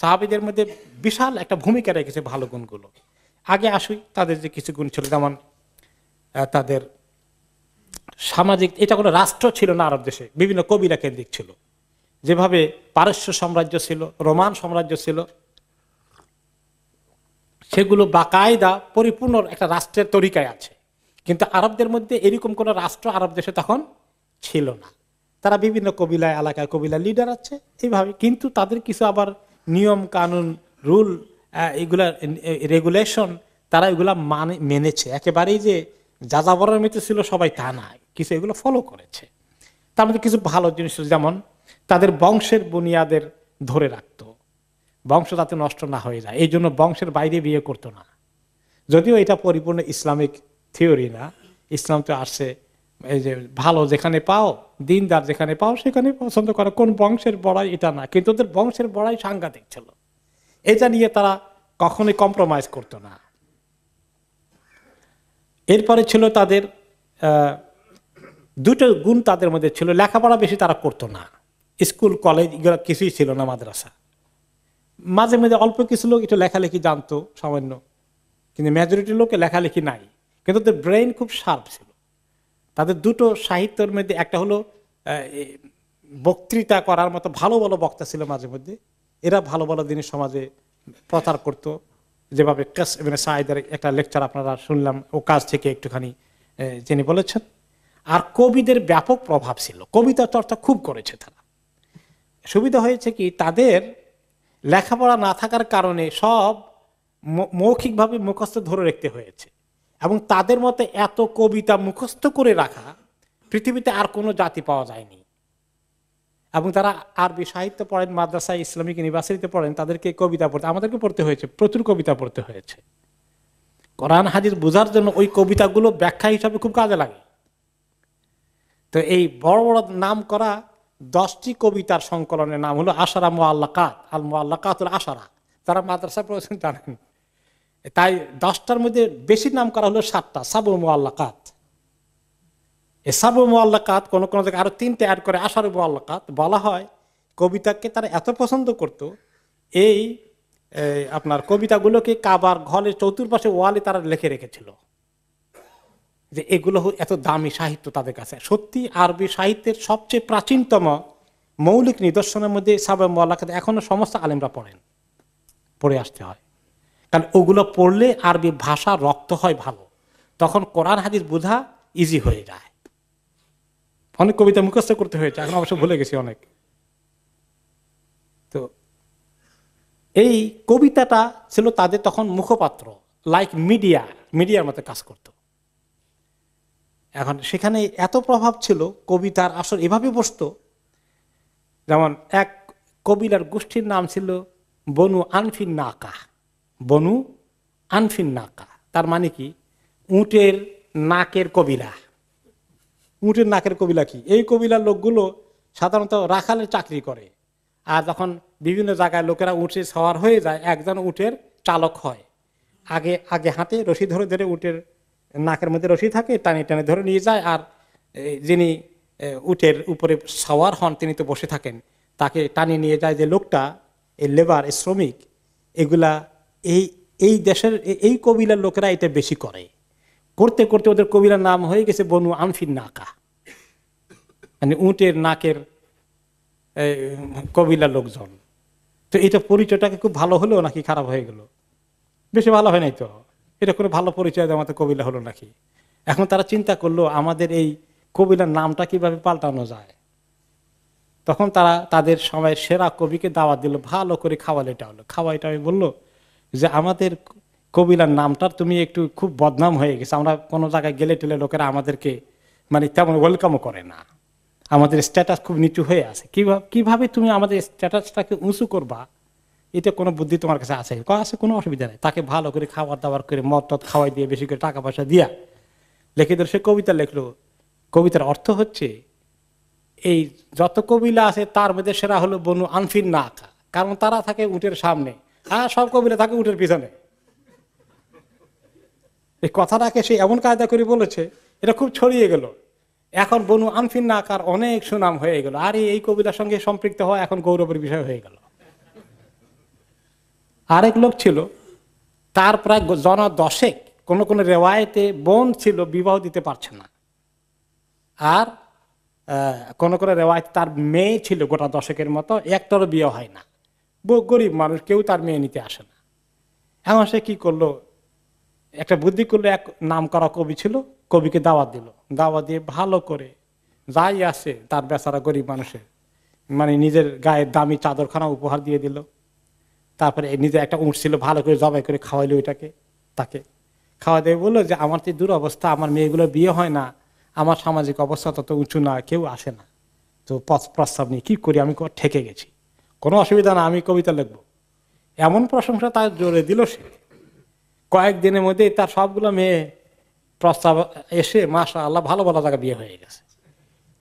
সাহাবীদের মধ্যে বিশাল একটা ভূমিকা রেখেছে ভালো গুণগুলো। আগে আসুই তাদের যে কিছু গুণ ছিল, যেমন তাদের সামাজিক, এটা কোনো রাষ্ট্র ছিল না আরব দেশে, বিভিন্ন কবিরা কেন্দ্রিক ছিল। যেভাবে পারস্য সাম্রাজ্য ছিল, রোমান সাম্রাজ্য ছিল, সেগুলো বাকায়দা পরিপূর্ণ একটা রাষ্ট্রের তরিকায় আছে। কিন্তু আরবদের মধ্যে এরকম কোন রাষ্ট্র আরব দেশে তখন ছিল না। তারা বিভিন্ন কবিলায়, এলাকায় কবিলা লিডার আছে এইভাবে, কিন্তু তাদের কিছু আবার নিয়ম কানুন, রুল, এগুলা রেগুলেশন, তারা এগুলা মেনেছে। একেবারেই যে যাযাবরের মতো ছিল সবাই তা নাই, কিছু এগুলো ফলো করেছে। তার মধ্যে কিছু ভালো জিনিস, যেমন তাদের বংশের বুনিয়াদের ধরে রাখতো, বংশ যাতে নষ্ট না হয়ে যায়, এই জন্য বংশের বাইরে বিয়ে করতো না। যদিও এটা পরিপূর্ণ ইসলামিক থিওরি না, ইসলাম তো আসছে এই যে ভালো যেখানে পাও, দিনদার যেখানে পাও সেখানে পছন্দ করে, কোন বংশের বড়াই এটা না। কিন্তু ওদের বংশের বড়াই সাংঘাতিক ছিল, এটা নিয়ে তারা কখনোই কম্প্রোমাইজ করতো না। এরপরে ছিল তাদের দুটো গুণ তাদের মধ্যে ছিল, লেখাপড়া বেশি তারা করতো না, স্কুল কলেজ এগুলো কিছুই ছিল না, মাদ্রাসা। মাঝে মাঝে অল্প কিছু লোক একটু লেখালেখি জানতো সামান্য, কিন্তু মেজরিটি লোকে লেখালেখি নাই। কিন্তু ওদের ব্রেইন খুব শার্প ছিল। তাদের দুটো সাহিত্যের মধ্যে একটা হলো বক্তৃতা করার মতো ভালো ভালো বক্তা ছিল মাঝে মধ্যে, এরা ভালো ভালো জিনিস সমাজে প্রচার করত। যেভাবে কাস ইবনে সাঈদের একটা লেকচার আপনারা শুনলাম, ও কাজ থেকে একটুখানি যিনি বলেছেন। আর কবিদের ব্যাপক প্রভাব ছিল, কবিতা চর্চা খুব করেছে তারা। সুবিধা হয়েছে কি, তাদের লেখাপড়া না থাকার কারণে সব মৌখিকভাবে মুখস্থ ধরে রাখতে হয়েছে, এবং তাদের মতে এত কবিতা মুখস্থ করে রাখা পৃথিবীতে আর কোনো জাতি পাওয়া যায়নি। এবং তারা আরবি সাহিত্য পড়েন, মাদ্রাসায় ইসলামিক ইউনিভার্সিটিতে পড়েন, তাদেরকে কবিতা পড়তে, আমাদেরকে পড়তে হয়েছে, প্রচুর কবিতা পড়তে হয়েছে। কোরআন হাদিস বোঝার জন্য ওই কবিতাগুলো ব্যাখ্যা হিসাবে খুব কাজে লাগে। তো এই বড় বড় নাম করা 10টি কবিতার সংকলনের নাম হলো আশারা মুআল্লাকাত, আল মুআল্লাকাতুল আশারা। তারা মাদ্রাসা পড়েছেন জানেন, তাই 10টার মধ্যে বেশি নাম করা হলো 7টা সাবু মুআল্লাকাত। এই সাবু মুআল্লাকাত কোন কোন জায়গায় আরো 3টে অ্যাড করে আশারু মুআল্লাকাত বলা হয়। কবিতাকে তারা এত পছন্দ করত, এই আপনার কবিতাগুলোকে কাবার ঘরের চতুর্পাশে ওয়ালে তারা লিখে রেখেছিল, যে এগুলো এত দামি সাহিত্য তাদের কাছে। সত্যি আরবি সাহিত্যের সবচেয়ে প্রাচীনতম মৌলিক নিদর্শনের মধ্যে সাবু মুআল্লাকাত এখনো সমস্ত আলেমরা পড়ে আসতে হয়, কারণ ওগুলো পড়লে আরবি ভাষা রপ্ত হয় ভালো। তখন কোরআন হাদিস বোঝা ইজি হয়ে যায়। অনেক কবিতা মুখস্থ করতে হয়েছে, এখন অবশ্য ভুলে গেছি অনেক। তো এই কবিতাটা ছিল তাদের তখন মুখপাত্র, লাইক মিডিয়ার মতো কাজ করত। এখন সেখানে এত প্রভাব ছিল, কবিতার আসর এভাবে বসতো, যেমন এক কবিলার গোষ্ঠীর নাম ছিল বনু আনফিন নাকা। বনু আনফিন নাকা তার মানে কি? উটের নাকের কবিলা। উটের নাকের কবিলা কি? এই কবিলার লোকগুলো সাধারণত রাখালের চাকরি করে, আর যখন বিভিন্ন জায়গায় লোকেরা উঠে সওয়ার হয়ে যায়, একজন উটের চালক হয়। আগে আগে হাতে রশি ধরে ধরে উটের নাকের মধ্যে রশি থাকে, টানে টানে ধরে নিয়ে যায়, আর যিনি উটের উপরে সওয়ার হন তিনি তো বসে থাকেন, তাকে টানিয়ে নিয়ে যায় যে লোকটা, এই লেবার, শ্রমিক, এগুলা এই এই দেশের এই কবিলার লোকেরা এটা বেশি করে। করতে করতে ওদের কবিলার নাম হয়ে গেছে বনু আনফিন নাকা, মানে উটের নাকের কবিলার লোকজন। তো এটা পরিচয়টাকে খুব ভালো হলো নাকি খারাপ হয়ে গেল? বেশি ভালো হয় নাই তো। এটা কোনো ভালো পরিচয় দেওয়ার মতো কবিলা হলো নাকি? এখন তারা চিন্তা করলো আমাদের এই কবিলার নামটা কিভাবে পাল্টানো যায়। তখন তারা তাদের সময়ের সেরা কবিকে দাওয়াত দিল, ভালো করে খাওয়াইটা বললো যে আমাদের কবিলার নামটার তুমি একটু খুব বদনাম হয়ে গেছে, আমরা কোনো জায়গায় গেলে টেলে লোকেরা আমাদেরকে মানে তেমন ওয়েলকামও করে না, আমাদের স্ট্যাটাস খুব নিচু হয়ে আছে, কিভাবে তুমি আমাদের স্ট্যাটাসটাকে উঁচু করবা, এটা কোনো বুদ্ধি তোমার কাছে আছে? আছে, কোনো অসুবিধা নেই। তাকে ভালো করে খাবার দাবার করে মদ টদ খাওয়াই দিয়ে বেশি করে টাকা পয়সা দিয়া লিখে দিল। সে কবিতা লিখলো। কবিতার অর্থ হচ্ছে এই যত কবিলা আছে তার মধ্যে সেরা হলো বনু আনফিন নাকা, কারণ তারা থাকে উটের সামনে আর সব কবিলা থাকে উটের পিছনে। এই কথাটাকে সে এমন কায়দা করে বলেছে, এটা খুব ছড়িয়ে গেল। এখন বনু আনফিন নাকার অনেক সুনাম হয়ে গেল, আর এই কবিতার সঙ্গে সম্পৃক্ত হওয়া এখন গৌরবের বিষয় হয়ে গেল। আরেক লোক ছিল, তার প্রায় জন 10 কোন কোন রেওয়ায়েতে বোন ছিল, বিবাহ দিতে পারছে না, আর কোন কোন রেওয়ায়েতে তার মেয়ে ছিল গোটা 10 মতো, একটারও বিয়ে হয় না। গরিব মানুষ, কেউ তার মেয়ে নিতে আসে না। এখন সে কি করলো, একটা বুদ্ধি করলো। এক নাম করা কবি ছিল, কবিকে দাওয়াত দিল। দাওয়াত দিয়ে ভালো করে যাই আছে তার বেচারা গরিব মানুষের মানে নিজের গায়ের দামি চাদরখানা উপহার দিয়ে দিল। তারপরে নিজে একটা উঠ ছিল, ভালো করে জবাই করে খাওয়াইলো তাকে খাওয়া দিয়ে বললো যে আমার তো দুরবস্থা, আমার মেয়েগুলো বিয়ে হয় না, আমার সামাজিক অবস্থা তত উঁচু না, কেউ আসে না, তো প্রস্তাব নিয়ে কি করি, আমি ঠেকে গেছি, কোনো অসুবিধা না, আমি কবিতা লিখবো। এমন প্রশংসা তার জোরে দিল সে, কয়েকদিনের মধ্যে তার সবগুলো মেয়ে প্রস্তাব এসে মাশাআল্লাহ ভালো ভালো জায়গা বিয়ে হয়ে গেছে।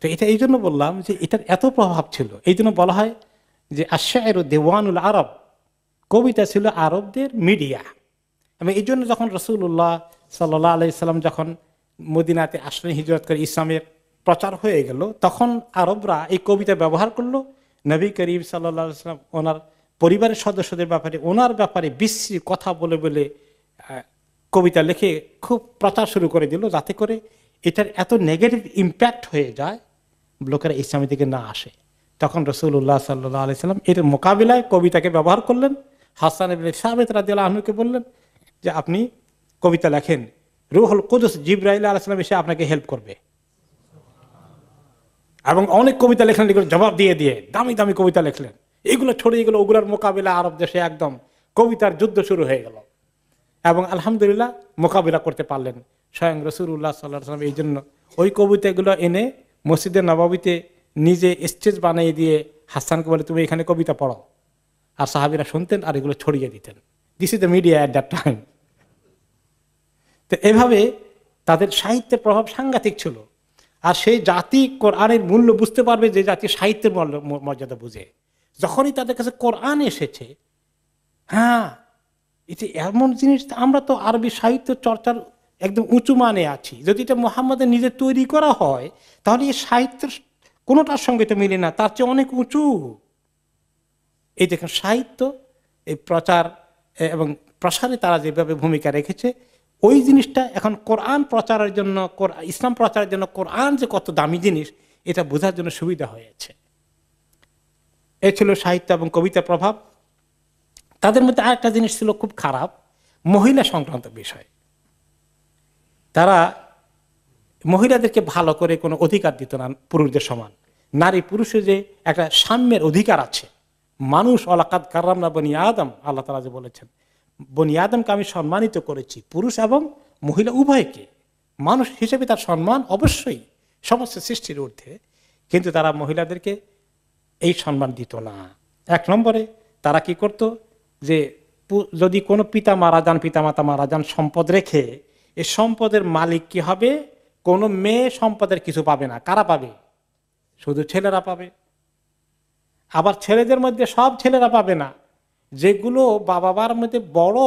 তো এটা এই জন্য বললাম যে এটার এত প্রভাব ছিল। এই জন্য বলা হয় যে আশ-শা'রু দিওয়ানুল আরব, কবিতা ছিল আরবদের মিডিয়া। এবং এই জন্য যখন রাসূলুল্লাহ সাল্লাল্লাহু আলাইহি সাল্লাম যখন মদিনাতে আসলেন, হিজরত করে ইসলামের প্রচার হয়ে গেল, তখন আরবরা এই কবিতা ব্যবহার করলো। নবী করিম সাল্লাল্লাহু আলাইহি সাল্লাম ওনার পরিবারের সদস্যদের ব্যাপারে, ওনার ব্যাপারে বিশ্রী কথা বলে বলে কবিতা লিখে খুব প্রচার শুরু করে দিল, যাতে করে এটার এত নেগেটিভ ইম্প্যাক্ট হয়ে যায় লোকেরা ইসলামের দিকে না আসে। তখন রাসূলুল্লাহ সাল্লাল্লাহু আলাইহি সাল্লাম এর মোকাবিলায় কবিতাকে ব্যবহার করলেন। হাসান ইবনে সাবিত রাদিয়াল্লাহু আনহুকে বললেন যে আপনি কবিতা লেখেন, রূহুল কুদুস জিবরাইল আলাইহিস সালাম এসে আপনাকে হেল্প করবে। এবং অনেক কবিতা লেখলেন, এগুলো জবাব দিয়ে দিয়ে দামি দামি কবিতা লেখলেন। এগুলো ছড়িয়ে গেল, ওগুলোর মোকাবিলা আরব দেশে একদম কবিতার যুদ্ধ শুরু হয়ে গেল। এবং আলহামদুলিল্লাহ মোকাবিলা করতে পারলেন স্বয়ং রাসূলুল্লাহ সাল্লাল্লাহু আলাইহি ওয়াসাল্লাম। এই জন্য ওই কবিতাগুলো এনে মসজিদে নববীতে নিজে স্টেজ বানিয়ে দিয়ে হাসানকে বলে তুমি এখানে কবিতা পড়ো, আর সাহাবীরা শুনতেন আর এগুলো ছড়িয়ে দিতেন। This is the media at that time. তো এভাবে তাদের সাহিত্যের প্রভাব সাংঘাতিক ছিল। আর সেই জাতি কোরআনের মূল্য বুঝতে পারবে যে জাতি সাহিত্যের মর্যাদা বুঝে। যখনই তাদের কাছে কোরআন এসেছে, হ্যাঁ এটা এমন জিনিস, আমরা তো আরবি সাহিত্য চর্চার একদম উঁচু মানে আছি, যদি এটা মুহাম্মদের নিজে তৈরি করা হয় তাহলে এই সাহিত্যের কোনোটার সঙ্গে তো মিলে না, তার চেয়ে অনেক উঁচু। এই দেখেন সাহিত্য, এই প্রচার এবং প্রসারে তারা যেভাবে ভূমিকা রেখেছে, ওই জিনিসটা এখন কোরআন প্রচারের জন্য, ইসলাম প্রচারের জন্য কোরআন যে কত দামি জিনিস এটা বোঝার জন্য সুবিধা হয়েছে। এই ছিল সাহিত্য এবং কবিতার প্রভাব। তাদের মধ্যে আরেকটা জিনিস ছিল খুব খারাপ, মহিলা সংক্রান্ত বিষয়। তারা মহিলাদেরকে ভালো করে কোনো অধিকার দিত না পুরুষদের সমান। নারী পুরুষের যে একটা সাম্যের অধিকার আছে, মানুষ অলাকাত কাররামনা বনি আদম, আল্লাহ তাআলা যে বলেছেন বনি আদমকে আমি সম্মানিত করেছি, পুরুষ এবং মহিলা উভয়কে। মানুষ হিসেবে তার সম্মান অবশ্যই সমস্ত সৃষ্টির ঊর্ধ্বে, কিন্তু তারা মহিলাদেরকে এই সম্মান দিত না। এক নম্বরে তারা কি করত, যে যদি কোনো পিতা মাতা মারা যান সম্পদ রেখে, এই সম্পদের মালিক কি হবে, কোনো মেয়ে সম্পদের কিছু পাবে না। কারা পাবে? শুধু ছেলেরা পাবে। আবার ছেলেদের মধ্যে সব ছেলেরা পাবে না, যেগুলো বাবার মধ্যে বড়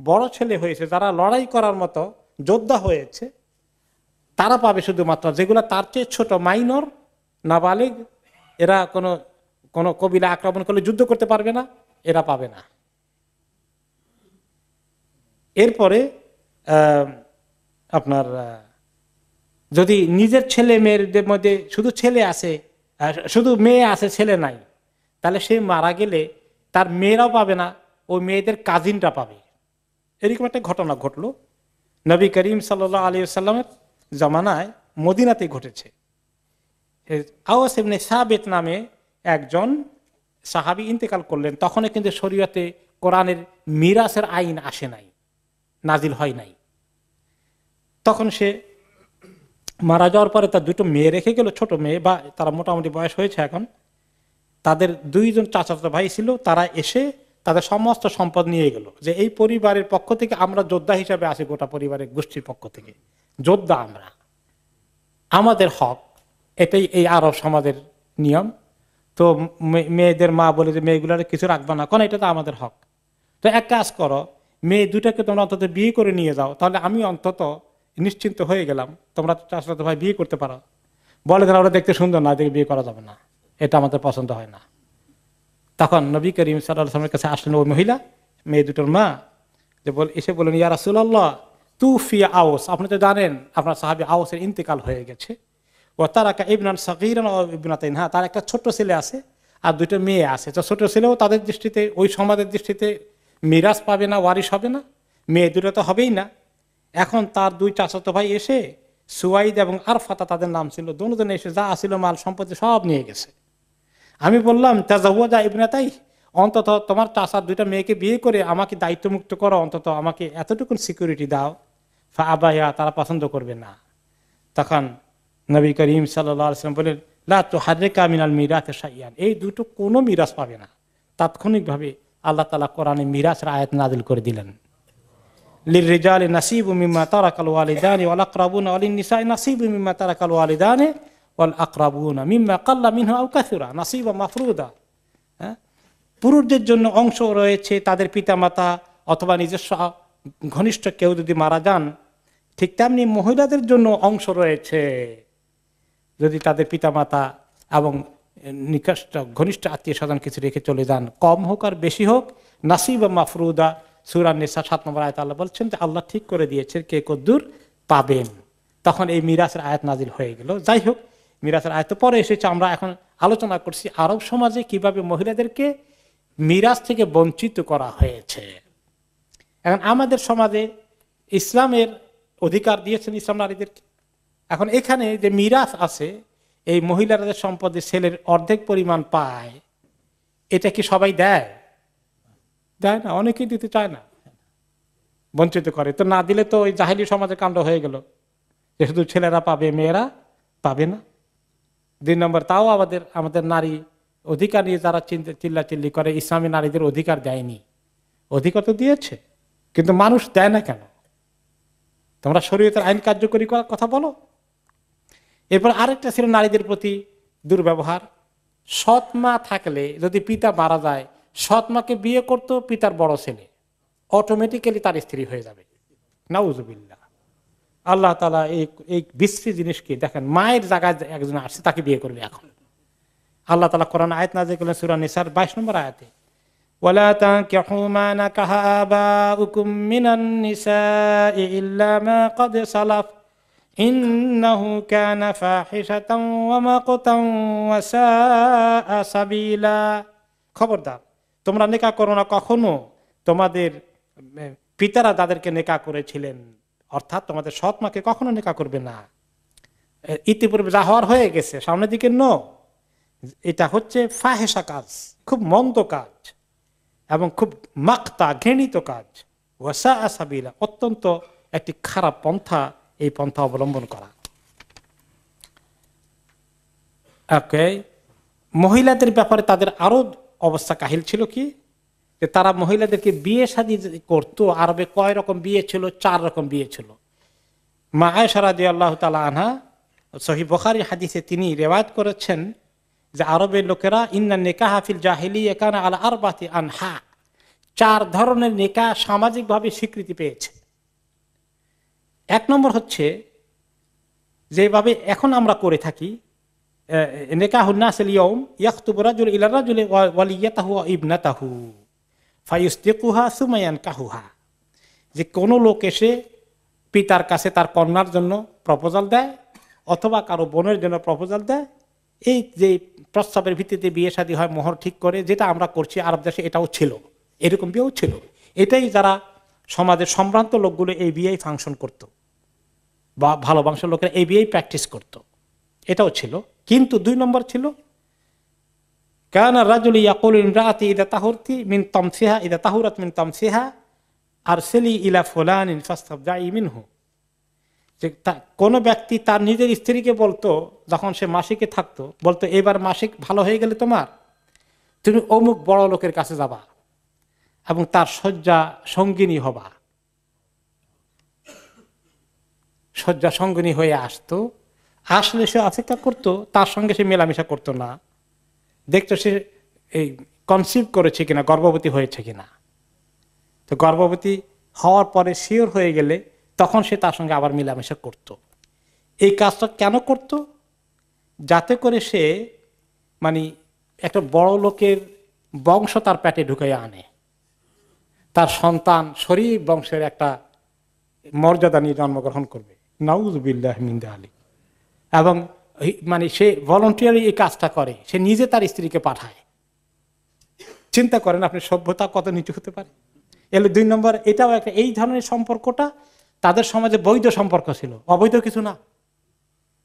বড় ছেলে হয়েছে, যারা লড়াই করার মতো যোদ্ধা হয়েছে, তারা পাবে শুধুমাত্র। যেগুলো তার চেয়ে ছোট, মাইনর, নাবালিগ, এরা কোনো কোনো কবিলা আক্রমণ করলে যুদ্ধ করতে পারবে না, এরা পাবে না। এরপরে আপনার যদি নিজের ছেলে মেয়েদের মধ্যে শুধু ছেলে আছে, শুধু মেয়ে আছে, ছেলে নাই, তাহলে সে মারা গেলে তার মেয়েরাও পাবে না, ওই মেয়েদের কাজিনরা পাবে। এরকম একটা ঘটনা ঘটলো নবী করিম সাল্লাল্লাহু আলাইহি ওয়াসাল্লামের জামানায়, মদিনাতে ঘটেছে। আওয়াস ইবনে সাবিত নামে একজন সাহাবী ইন্তেকাল করলেন। তখন কিন্তু শরীয়তে কোরআনের মিরাসের আইন আসে নাই, নাজিল হয় নাই। তখন সে মারা যাওয়ার পরে তার দুটো মেয়ে রেখে গেল, ছোট মেয়ে, বা তারা মোটামুটি বয়স হয়েছে এখন। তাদের দুইজন চাচাতো ভাই ছিল, তারা এসে তাদের সমস্ত সম্পদ নিয়ে গেল, যে এই পরিবারের পক্ষ থেকে আমরা যোদ্ধা হিসাবে আসি, গোটা পরিবারের গোষ্ঠীর পক্ষ থেকে যোদ্ধা আমরা, আমাদের হক। এটাই এই আরব সমাজের নিয়ম। তো মেয়েদের মা বলে যে মেয়েগুলার কিছু রাখবা না, কারণ এটা তো আমাদের হক। তো এক কাজ করো, মেয়ে দুটাকে তোমরা অন্তত বিয়ে করে নিয়ে যাও, তাহলে আমি অন্তত নিশ্চিন্ত হয়ে গেলাম, তোমরা চাচাতো ভাই বিয়ে করতে পারো। বলে না ওরা দেখতে সুন্দর না, দেখে বিয়ে করা যাবে না, এটা আমাদের পছন্দ হয় না। তখন নবী করিম সাল্লাল্লাহু আলাইহি ওয়াসাল্লামের কাছে আসলেন ওই মহিলা, মেয়ে দুটোর মা, যে এসে বলেন, ইয়া রাসূলুল্লাহ তুফি আওস, আপনি তো জানেন আপনার সাহাবী আওসের ইন্তেকাল হয়ে গেছে। ও তারাকা ইবনান সাগীরান ও ইবনাতাইন, হ্যাঁ তার একটা ছোট্ট ছেলে আছে আর দুটো মেয়ে আছে। তো ছোট ছেলেও তাদের দৃষ্টিতে, ওই সমাজের দৃষ্টিতে মিরাজ পাবে না, ওয়ারিশ হবে না, মেয়ে দুটো তো হবেই না। এখন তার দুই চাচাতো ভাই এসে, সুয়াইদ এবং আরফাতা তাদের নাম ছিল, দুজনে এসে যা আসিল মাল সম্পত্তি সব নিয়ে গেছে। আমি বললাম তাজাওয়াজা ইবনাতাই, অন্তত তোমার চাচার দুইটা মেয়েকে বিয়ে করে আমাকে দায়িত্বমুক্ত করো, অন্তত আমাকে এতটুকু সিকিউরিটি দাও। ফা আবায়া, তারা পছন্দ করবে না। তখন নবী করিম সাল্লাল্লাহু আলাইহি ওয়াসাল্লাম বলেন, লা তুহাররিকা মিনাল মিরাথি শাইআন, এই দুটো কোনো মিরাজ পাবে না। তাৎক্ষণিকভাবে আল্লাহ তাআলা কোরআনে মিরাজের আয়াত নাযিল করে দিলেন, লিররিজালি নাসিবু মিম্মা তারাকাল ওয়ালিদানি ওয়াল আকরাবুনা ওয়ালিন নিসাই নাসিবু মিম্মা তারাকাল ওয়ালিদানি ওয়াল আকরাবুনা মিম্মা কাল্লা মিনহু আও কাসুরা নাসিবা মাফরুদা। পুরুষদের জন্য অংশ রয়েছে তাদের পিতামাতা অথবা নিজস্ব ঘনিষ্ঠ কেউ যদি মারা যান, ঠিক তেমনি মহিলাদের জন্য অংশ রয়েছে যদি তাদের পিতামাতা এবং নিকষ্ট ঘনিষ্ঠ আত্মীয় স্বজন কিছু রেখে চলে যান, কম হোক আর বেশি হোক, নাসিবা মাফরুদা। সূরা নিসা 7 নম্বর আয়াতে আল্লাহ বলছেন যে আল্লাহ ঠিক করে দিয়েছেন কে কদ্দুর পাবেন। তখন এই মিরাসের আয়াত নাজিল হয়ে গেল। যাই হোক, মিরাসের আয়াত পরে এসেছে। আমরা এখন আলোচনা করছি আরব সমাজে কিভাবে মহিলাদেরকে মিরাস থেকে বঞ্চিত করা হয়েছে। এখন আমাদের সমাজে ইসলামের অধিকার দিয়েছেন ইসলাম নারীদেরকে। এখন এখানে যে মিরাস আছে, এই মহিলাদের সম্পদে ছেলের অর্ধেক পরিমাণ পায়, এটা কি সবাই দেয়? দেয় না, অনেকেই দিতে চায় না, বঞ্চিত করে। তো না দিলে তো ওই জাহেলি সমাজে কাণ্ড হয়ে গেল যে শুধু ছেলেরা পাবে, মেয়েরা পাবে না। 2 নম্বর, তাও আমাদের নারী অধিকার নিয়ে যারা চিল্লাচিল্লি করে, ইসলামী নারীদের অধিকার দেয়নি। অধিকার তো দিয়েছে, কিন্তু মানুষ দেয় না কেন? তোমরা শরীয়তের আইন কার্যকরী করার কথা বলো। এরপর আরেকটা ছিল নারীদের প্রতি দুর্ব্যবহার। সৎ মা থাকলে যদি পিতা মারা যায়, সৎ মাকে বিয়ে করতো পিতার বড় ছেলে, অটোমেটিক্যালি তার স্ত্রী হয়ে যাবে। নাউজুবিল্লাহ। আল্লাহ তাআলা এই বিশ্রী জিনিসকে দেখেন, মায়ের জায়গায় একজন আসছে, তাকে বিয়ে করবে এখন। আল্লাহ তাআলা কোরআন আয়াত নাযিল করলেন সূরা নিসার 22 নম্বর আয়াতে, ওয়ালা তানকিহু মা নাকাহা আবাউকুম মিনান নিসাই ইল্লা মা ক্বাদ সালাফ ইন্নাহু কানা ফাহিশাতান ওয়া মাকতান ওয়া সাআ সাবিলা। খবরদার, তোমরা নেকাহ করো না কখনো তোমাদের পিতারা যাদেরকে নেকাহ করেছিলেন অর্থাৎ তোমাদের সৎ মাকে কখনো নিকাহ করবে না। ইতিপূর্বে যা হওয়ার হয়ে গেছে, সামনের দিকে নো। এটা হচ্ছে ফাহেসা কাজ, খুব মন্দ কাজ এবং খুব মাক্তা ঘৃণিত কাজ। ওয়াসা আসাবিলা, অত্যন্ত একটি খারাপ পন্থা, এই পন্থা অবলম্বন করা। ওকে, মহিলাদের ব্যাপারে তাদের আরো অবস্থা কাহিল ছিল কি, যে তারা মহিলাদেরকে বিয়ে শাদী করতো। আরবে কয় রকম বিয়ে ছিল? 4 রকম বিয়ে ছিল। মা আয়েশা রাদিয়াল্লাহু তাআলা আনহা সহিহ বুখারী হাদিসে তিনি রিওয়ায়াত করেছেন যে আরবের লোকেরা ইন্না নিকাহা ফিল জাহিলিয়্যাহ কানা আলা আরবাতি আনহা, 4 ধরনের নিকাহ সামাজিকভাবে স্বীকৃতি পেয়েছে। 1 নম্বর হচ্ছে যেভাবে এখন আমরা করে থাকি, নিকাহুন নাসিল ইয়াউম ইয়াখতুবু রাজুল ইলা রাজুলি ওয়ালিয়াতাহু ওয়া ইবনাতাহু ফায়ুসদিকুহা সুম্মা ইয়ানকাহুহা, যে কোনো লোক এসে পিতার কাছে তার কন্যার জন্য প্রপোজাল দেয় অথবা কারো বোনের জন্য প্রপোজাল দেয়। এই যে প্রস্তাবের ভিত্তিতে বিয়ে শাদী হয়, মোহর ঠিক করে, যেটা আমরা করছি আরব দেশে, এটাও ছিল, এরকম বিয়েও ছিল। এটাই যারা সমাজের সম্ভ্রান্ত লোকগুলো এই বিয়েই ফাংশন করত, বা ভালো বংশের লোকেরা এই বিয়েই প্র্যাকটিস করত, এটাও ছিল। কিন্তু 2 নম্বর ছিল কানা রাজুলি ইয়াকুলু ইমরাআতি ইযা তাহুরতি মিন তামসিহা ইযা তাহুরাত মিন তামসিহা আরসিলি ইলা ফুলানিন ফাস্তাবদাই মিনহু, যে কোন ব্যক্তি তার নিজের স্ত্রীকে বলতো, যখন সে মাসিকে থাকতো, বলতো এবার মাসিক ভালো হয়ে গেলে তোমার, তুমি অমুক বড় লোকের কাছে যাবা এবং তার শয্যা সঙ্গিনী হবা। শয্যা সঙ্গিনী হয়ে আসতো, আসলে সে অপেক্ষা করতো, তার সঙ্গে সে মেলামেশা করতো না, দেখতো সে এই কনসিভ করেছে কিনা, গর্ভবতী হয়েছে কিনা। তো গর্ভবতী হওয়ার পরে শিওর হয়ে গেলে তখন সে তার সঙ্গে আবার মেলামেশা করত। এই কাজটা কেন করত? যাতে করে সে মানে একটা বড় লোকের বংশ তার পেটে ঢুকাইয়া আনে, তার সন্তান শরীফ বংশের একটা মর্যাদা নিয়ে জন্মগ্রহণ করবে। নাউযুবিল্লাহ মিন যালিক। এবং মানে সে ভলান্টিয়ারি এই কাজটা করে, সে নিজে তার স্ত্রীকে পাঠায়। চিন্তা করেন আপনি সভ্যতা কত নিচু হতে পারে। এলো 2 নম্বর, এটাও একটা, এই ধরনের সম্পর্কটা তাদের সমাজে বৈধ সম্পর্ক ছিল, অবৈধ কিছু না,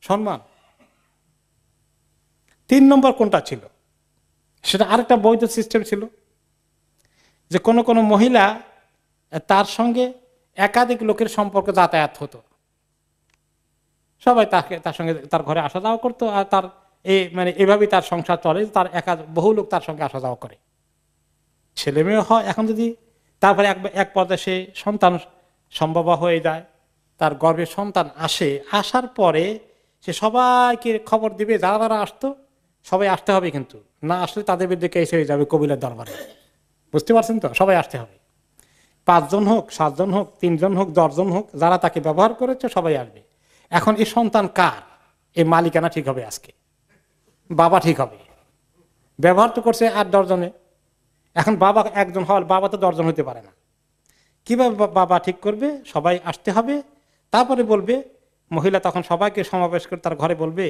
সম্মান। 3 নম্বর কোনটা ছিল? সেটা আরেকটা বৈধ সিস্টেম ছিল, যে কোন কোন মহিলা তার সঙ্গে একাধিক লোকের সম্পর্ক যাতায়াত হতো, সবাই তার সঙ্গে তার ঘরে আসা যাওয়া করতো, আর তার মানে এভাবেই তার সংসার চলে, তার বহু লোক তার সঙ্গে আসা যাওয়া করে, ছেলে মেয়ে হয়। এখন যদি তারপরে এক পর্যায়ে সে সন্তান সম্ভব হয়ে যায়, তার গর্ভে সন্তান আসে, আসার পরে সে সবাইকে খবর দিবে, যারা যারা আসতো সবাই আসতে হবে, কিন্তু না আসলে তাদের বিরুদ্ধে কেস হয়ে যাবে কবিলের দরবারে। বুঝতে পারছেন তো? সবাই আসতে হবে, 5 জন হোক, 7 জন হোক, 3 জন হোক, 10 জন হোক, যারা তাকে ব্যবহার করেছে সবাই আসবে। এখন এই সন্তান কার? এই মালিকানা ঠিক হবে আজকে, বাবা ঠিক হবে। ব্যবহার তো করছে 8-10 জনে, এখন বাবা একজন হওয়ার, বাবা তো 10 জন হতে পারে না। কিভাবে বাবা ঠিক করবে? সবাই আসতে হবে। তারপরে বলবে মহিলা, তখন সবাইকে সমাবেশ করে তার ঘরে বলবে,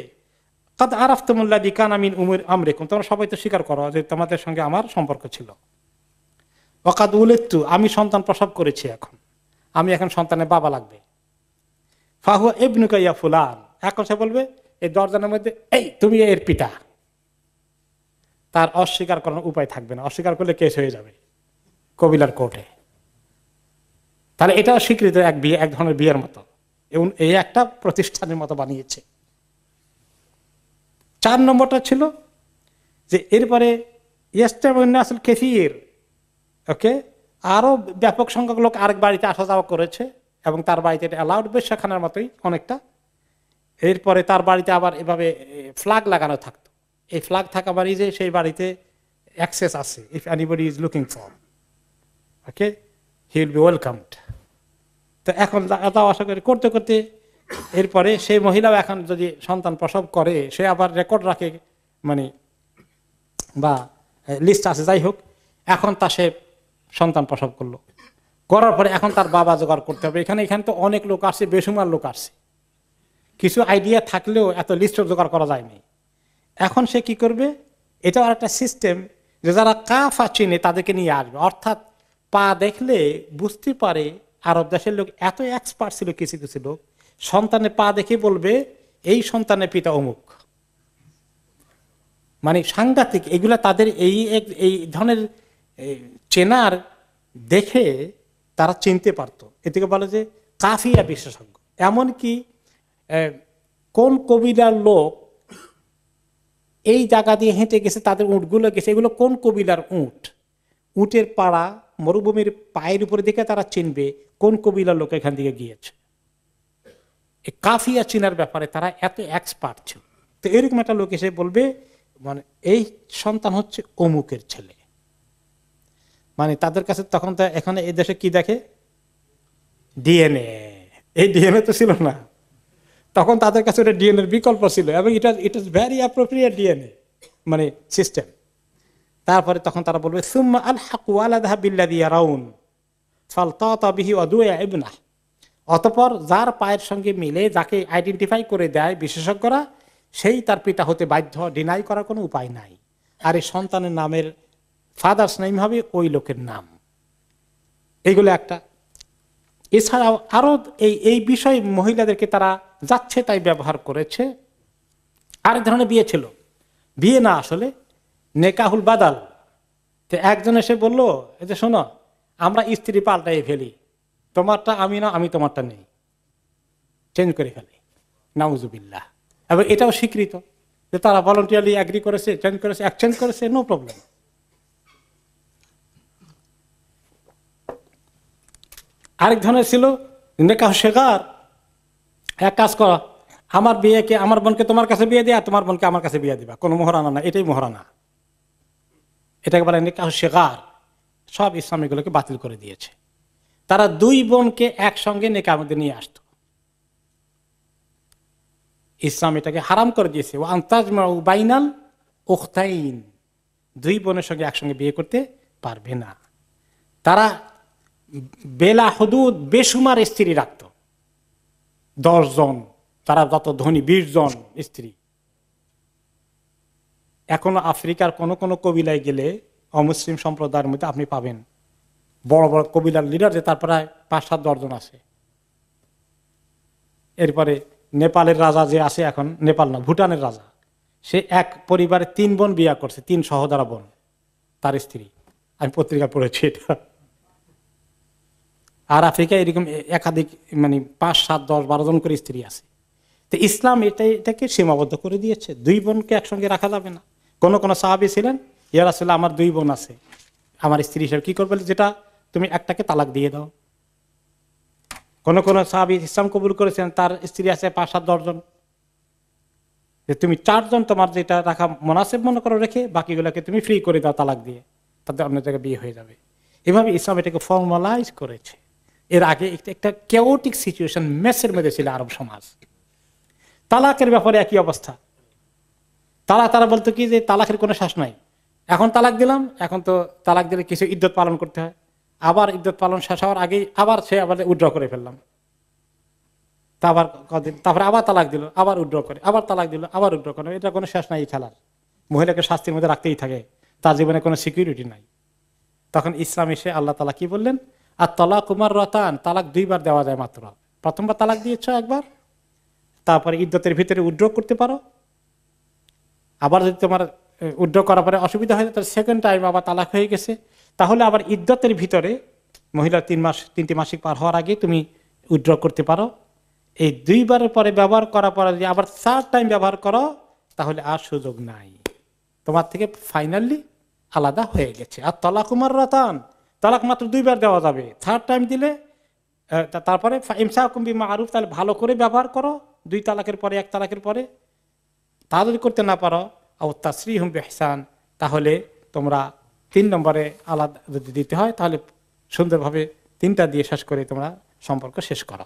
কাদ আরাফতুমুল্লাযী কানা মিন উমুর আমরিকুম, তোমরা সবাই তো স্বীকার করো যে তোমাদের সঙ্গে আমার সম্পর্ক ছিল। ওয়াকাদ উলিদতু, আমি সন্তান প্রসব করেছি, আমি এখন সন্তানের বাবা লাগবে। ফাহুয়া ইবনুকা ইয়া ফুলান, এখন সে বলবে এই 10 জনের মধ্যে, এই তুমি এর পিতা। তার অস্বীকার করার উপায় থাকবে না, অস্বীকার করলে কেস হয়ে যাবে কবিলার কোর্টে। তাহলে এটাও স্বীকৃত এক ধরনের বিয়ের মতো, এবং এই একটা প্রতিষ্ঠানের মতো বানিয়েছে। 4 নম্বরটা ছিল যে এরপরে ইয়াস্তামিনাসুল কাসীর, ওকে, আরো ব্যাপক সংখ্যক লোক আরেক বাড়িতে আসা যাওয়া করেছে, এবং তার বাড়িতে এটা অ্যালাউড, বেশ্যাখানার মতোই অনেকটা। এরপরে তার বাড়িতে আবার এভাবে ফ্ল্যাগ লাগানো থাকতো। এই ফ্ল্যাগ থাকা বাড়ি যে সেই বাড়িতে অ্যাক্সেস আছে, if anybody is looking for, okay, he will be welcomed. তো এখন যাওয়া আসা করে করতে করতে এরপরে সেই মহিলাও এখন যদি সন্তান প্রসব করে, সে আবার রেকর্ড রাখে, মানে বা লিস্ট আছে, যাই হোক, এখন তা সে সন্তান প্রসব করলো, করার পরে এখন তার বাবা জোগাড় করতে হবে। এখানে তো অনেক লোক আসছে, বেসুমার লোক আসছে, কিছু আইডিয়া থাকলেও এত লিস্ট জোগাড় করা যায়নি। এখন সে কি করবে? এটাও একটা সিস্টেম, যে যারা কাফা চিনে তাদেরকে নিয়ে আসবে, অর্থাৎ পা দেখলে বুঝতে পারে আরব দেশের লোক এত এক্সপার্ট ছিল, কিছু কিছু লোক সন্তানের পা দেখে বলবে এই সন্তানের পিতা অমুক। মানে সাংঘাতিক এগুলা তাদের এই ধরনের চেনার দেখে তারা চিনতে পারতো। এদিকে বলে যে কাফিয়া বিশেষজ্ঞ, এমনকি কোন কবিলার লোক এই জায়গা দিয়ে হেঁটে গেছে, তাদের উঁটগুলো গেছে, এগুলো কোন কবিলার উঁট, উটের পাড়া মরুভূমির পায়ের উপরে দেখে তারা চিনবে কোন কবিলার লোক এখান থেকে গিয়েছে। এই কাফিয়া চিনার ব্যাপারে তারা এত এক্সপার্ট ছিল। তো এরকম একটা লোক এসে বলবে মানে এই সন্তান হচ্ছে অমুকের ছেলে। মানে তাদের কাছে তখন তো এখানে এই দেশে কি দেখে, ডিএনএ। এই ডিএনএ তো ছিল না তখন, তাদের কাছে ওটা ডিএনএর বিকল্প ছিল, এবং it is very appropriate DNA মানে সিস্টেম। তারপরে তখন তারা বলবে সুম্মা আলহাকু আলাযা বিল্লাযী ইয়ারাউন ফালতাতা বিহি ওয়াদুয়া ইবনাহ, অতঃপর যার পায়ের সঙ্গে মিলে, যাকে আইডেন্টিফাই করে দেয় বিশেষজ্ঞরা, সেই তার পিতা হতে বাধ্য, ডিনাই করার কোনো উপায় নাই। আর এই সন্তানের নামের ফাদার্স নেম হবে ওই লোকের নাম। এইগুলো একটা। এছাড়াও আরো এই বিষয়ে মহিলাদেরকে তারা যাচ্ছে তাই ব্যবহার করেছে। আরেক ধরনের বিয়ে ছিল, বিয়ে না আসলে নেকাহুল বাদাল। তো একজন এসে বললো এই যে শোনো, আমরা স্ত্রী পাল্টাই ফেলি, তোমারটা আমি না, আমি তোমারটা নেই, চেঞ্জ করে ফেলি, নাউজুবিল্লাহ। এবং এটাও স্বীকৃত যে তারা ভলান্টিয়ারলি অ্যাগ্রি করেছে, চেঞ্জ করেছে, এক্সচেঞ্জ করেছে, নো প্রবলেম। আরেক ধরনের ছিল নেকাহ শেখার, এক কাজ করো, আমার বিয়েকে, আমার বোনকে তোমার কাছে বিয়ে দেয়া, তোমার বোনকে আমার কাছে বিয়ে দিবা, কোনো মহারানা না, এটাই মহারানা। এটাকে বলে নেকাহ শেখার। সব ইসলাম এগুলোকে বাতিল করে দিয়েছে। তারা দুই বোনকে একসঙ্গে নেকার মধ্যে নিয়ে আসতো, ইসলাম এটাকে হারাম করে দিয়েছে। ও আনতাজমাউ বাইনাল উখতাইন, দুই বোনের সঙ্গে একসঙ্গে বিয়ে করতে পারবে না। তারা বেলা হুদুদ বেসুমার স্ত্রী রাখত, 10 জন, তারা যত ধনী 20 জন স্ত্রী। এখনো আফ্রিকার কোন কোন কবিলায় গেলে অমুসলিম সম্প্রদায়ের মধ্যে আপনি পাবেন বড় বড় কবিলার লিডার, যে তার প্রায় 5-7 জন আছে। এরপরে নেপালের রাজা যে আছে, এখন নেপাল না, ভুটানের রাজা, সে এক পরিবারে 3 বোন বিয়ে করছে, 3 সহোদরা বোন তার স্ত্রী। আমি পত্রিকা পড়েছি এটা। আর আফ্রিকায় এরকম একাধিক মানে 5-7-10-12 জন করে স্ত্রী আছে। তো ইসলাম এটাকে সীমাবদ্ধ করে দিয়েছে, 2 বোনকে একসঙ্গে রাখা যাবে না। কোন কোন সাহাবী ছিলেন, ইয়া রাসূলুল্লাহ আমার 2 বোন আছে, আমার স্ত্রী হিসেবে কি করবে, যেটা তুমি একটাকে তালাক দিয়ে দাও। কোন কোন সাহাবী ইসলাম কবুল করেছেন, তার স্ত্রী আছে 5-7-10 জন, যে তুমি 4 জন তোমার যেটা রাখা মুনাসিব মনে করো রেখে, বাকিগুলোকে তুমি ফ্রি করে দাও তালাক দিয়ে, তাদের অন্য জায়গায় বিয়ে হয়ে যাবে। এভাবে ইসলাম এটাকে ফর্মালাইজ করেছে। এর আগে একটা কেওটিক সিচুয়েশন মেসের মধ্যে ছিল আরব সমাজ। তালাকের ব্যাপারে একই অবস্থা। তারা বলতো কি যে তালাকের কোনো শ্বাস নাই, এখন তালাক দিলাম, এখন তো তালাক দিলে কিছু ইদ্যত পালন করতে হয়, আবার ইদ্যত পালন শেষ হওয়ার আগেই আবার উইথড্র করে ফেললাম, তারপরে আবার তালাক দিল, আবার উইথড্র করে, আবার তালাক দিল, আবার উইথড্র করে। এটা কোনো শেষ নাই খেলার। মহিলাকে শাস্তির মধ্যে রাখতেই থাকে, তার জীবনে কোনো সিকিউরিটি নাই। তখন ইসলাম এসে আল্লাহ তাআলা কি বললেন, আর তালাক মাররাতান, তালাক 2 বার দেওয়া যায় মাত্র। প্রথমবার তালাক দিয়েছ একবার, তারপরে ইদ্যতের ভিতরে উইথড্র করতে পারো। আবার যদি তোমার উইথড্র করার পরে অসুবিধা হয়, তাহলে সেকেন্ড টাইম আবার তালাক হয়ে গেছে, তাহলে আবার ইদ্যতের ভিতরে মহিলার 3টি মাসিক পার হওয়ার আগে তুমি উইথড্র করতে পারো। এই 2 বারের পরে ব্যবহার করার পরে যদি আবার 3rd টাইম ব্যবহার করো, তাহলে আর সুযোগ নাই, তোমার থেকে ফাইনালি আলাদা হয়ে গেছে। আর তালাক মাররাতান, তালাক মাত্র 2 বার দেওয়া যাবে। 3rd টাইম দিলে তারপরে ইমসাকুম বিমারুফ, তাহলে ভালো করে ব্যবহার করো, 2 তালাকের পরে, 1 তালাকের পরে। তা যদি করতে না পারো, আও তাসরিহুম বিইহসান, তাহলে তোমরা 3 নম্বরে আলাদা যদি দিতে হয়, তাহলে সুন্দরভাবে 3টা দিয়ে শেষ করে তোমরা সম্পর্ক শেষ করো।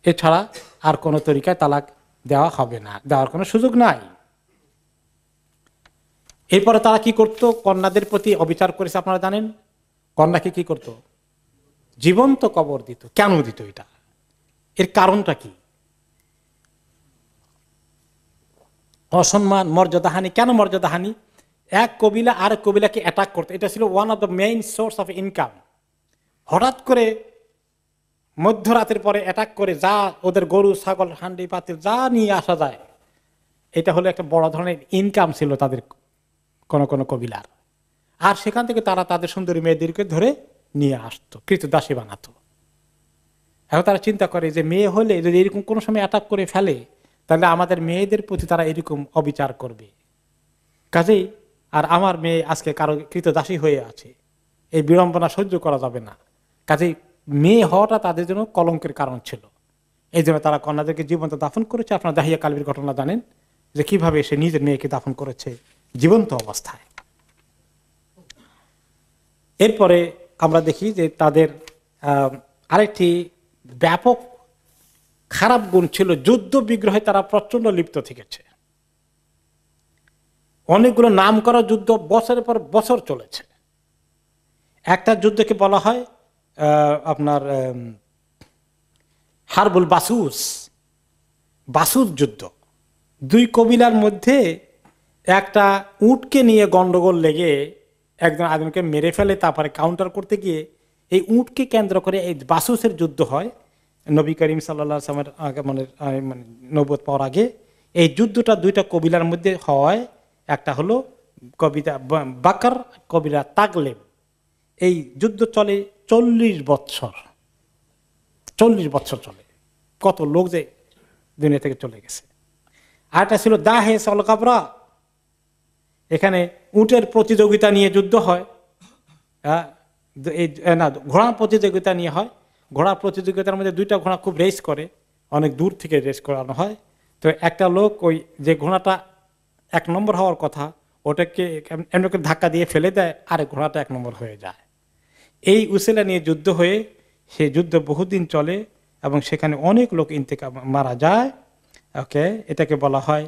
এছাড়া আর কোনো তরিকায় তালাক দেওয়া হবে না, দেওয়ার কোনো সুযোগ নাই। এরপরে তারা কি করত, কন্যাদের প্রতি অবিচার করেছে আপনারা জানেন। কন্যাকে কি করত, জীবন্ত কবর দিত। কেন দিত এটা, এর কারণটা কি? অসম্মান, মর্যাদাহানি। কেন মর্যাদাহানি? এক কবিলা আরেক কবিলাকে অ্যাটাক করতো, এটা ছিল one of the main source of income. হঠাৎ করে মধ্যরাতের পরে অ্যাটাক করে যা ওদের গরু ছাগল হান্ডি পাতিল যা নিয়ে আসা যায়, এটা হলো একটা বড় ধরনের ইনকাম ছিল তাদের কোন কোন কবিলার। আর সেখান থেকে তারা তাদের সুন্দরী মেয়েদেরকে ধরে নিয়ে আসতো, কৃতদাসী বানাতো। এখন তারা চিন্তা করে যে মেয়ে হলে যদি এরকম কোনো সময় অ্যাটাক করে ফেলে, তাহলে আমাদের মেয়েদের প্রতি তারা এরকম অবিচার করবে। কাজেই আর আমার মেয়ে আজকে কারো কৃতদাসী হয়ে আছে, এই বিড়ম্বনা সহ্য করা যাবে না। কাজেই মেয়ে হওয়াটা তাদের জন্য কলঙ্কের কারণ ছিল। এই জন্য তারা কন্যাদেরকে জীবন্ত দাফন করেছে। আপনারা দাহিয়া কালবির ঘটনা জানেন যে কিভাবে সে নিজের মেয়েকে দাফন করেছে জীবন্ত অবস্থায়। এরপরে আমরা দেখি যে তাদের আরেকটি ব্যাপক খারাপ গুণ ছিল, যুদ্ধ বিগ্রহে তারা প্রচন্ড লিপ্ত থেকেছে। অনেকগুলো নাম করা যুদ্ধ বছরের পর বছর চলেছে। একটা যুদ্ধকে বলা হয় আপনার হারবুল বাসুস, বাসুস যুদ্ধ। দুই কবিলার মধ্যে একটা উটকে নিয়ে গন্ডগোল লেগে একজন আদমকে মেরে ফেলে, তারপরে কাউন্টার করতে গিয়ে এই উটকে কেন্দ্র করে এই বাসুসের যুদ্ধ হয়। নবী করিম সাল্লাল্লাহু আলাইহি ওয়াসাল্লামের আগে মানে নবুয়ত পাওয়ার আগে এই যুদ্ধটা দুইটা কবিলার মধ্যে হয়। একটা হলো কবিতা বাকর, কবিরা তাগলেব। এই যুদ্ধ চলে 40 বৎসর, 40 বৎসর চলে। কত লোক যে দুনিয়া থেকে চলে গেছে। আরেকটা ছিল দাহে সল কাবরা, এখানে উটের প্রতিযোগিতা নিয়ে যুদ্ধ হয়। না, ঘোড়া প্রতিযোগিতা নিয়ে হয়। ঘোড়া প্রতিযোগিতার মধ্যে দুইটা ঘোড়া খুব রেস করে, অনেক দূর থেকে রেস করানো হয়। তো একটা লোক ওই যে ঘোড়াটা 1 নম্বর হওয়ার কথা, ওটাকে এমন করে ধাক্কা দিয়ে ফেলে দেয়, আরেক ঘোড়াটা 1 নম্বর হয়ে যায়। এই উসিলা নিয়ে যুদ্ধ হয়ে সেই যুদ্ধ বহুদিন চলে এবং সেখানে অনেক লোক ইন্তেকাল মারা যায়। ওকে, এটাকে বলা হয়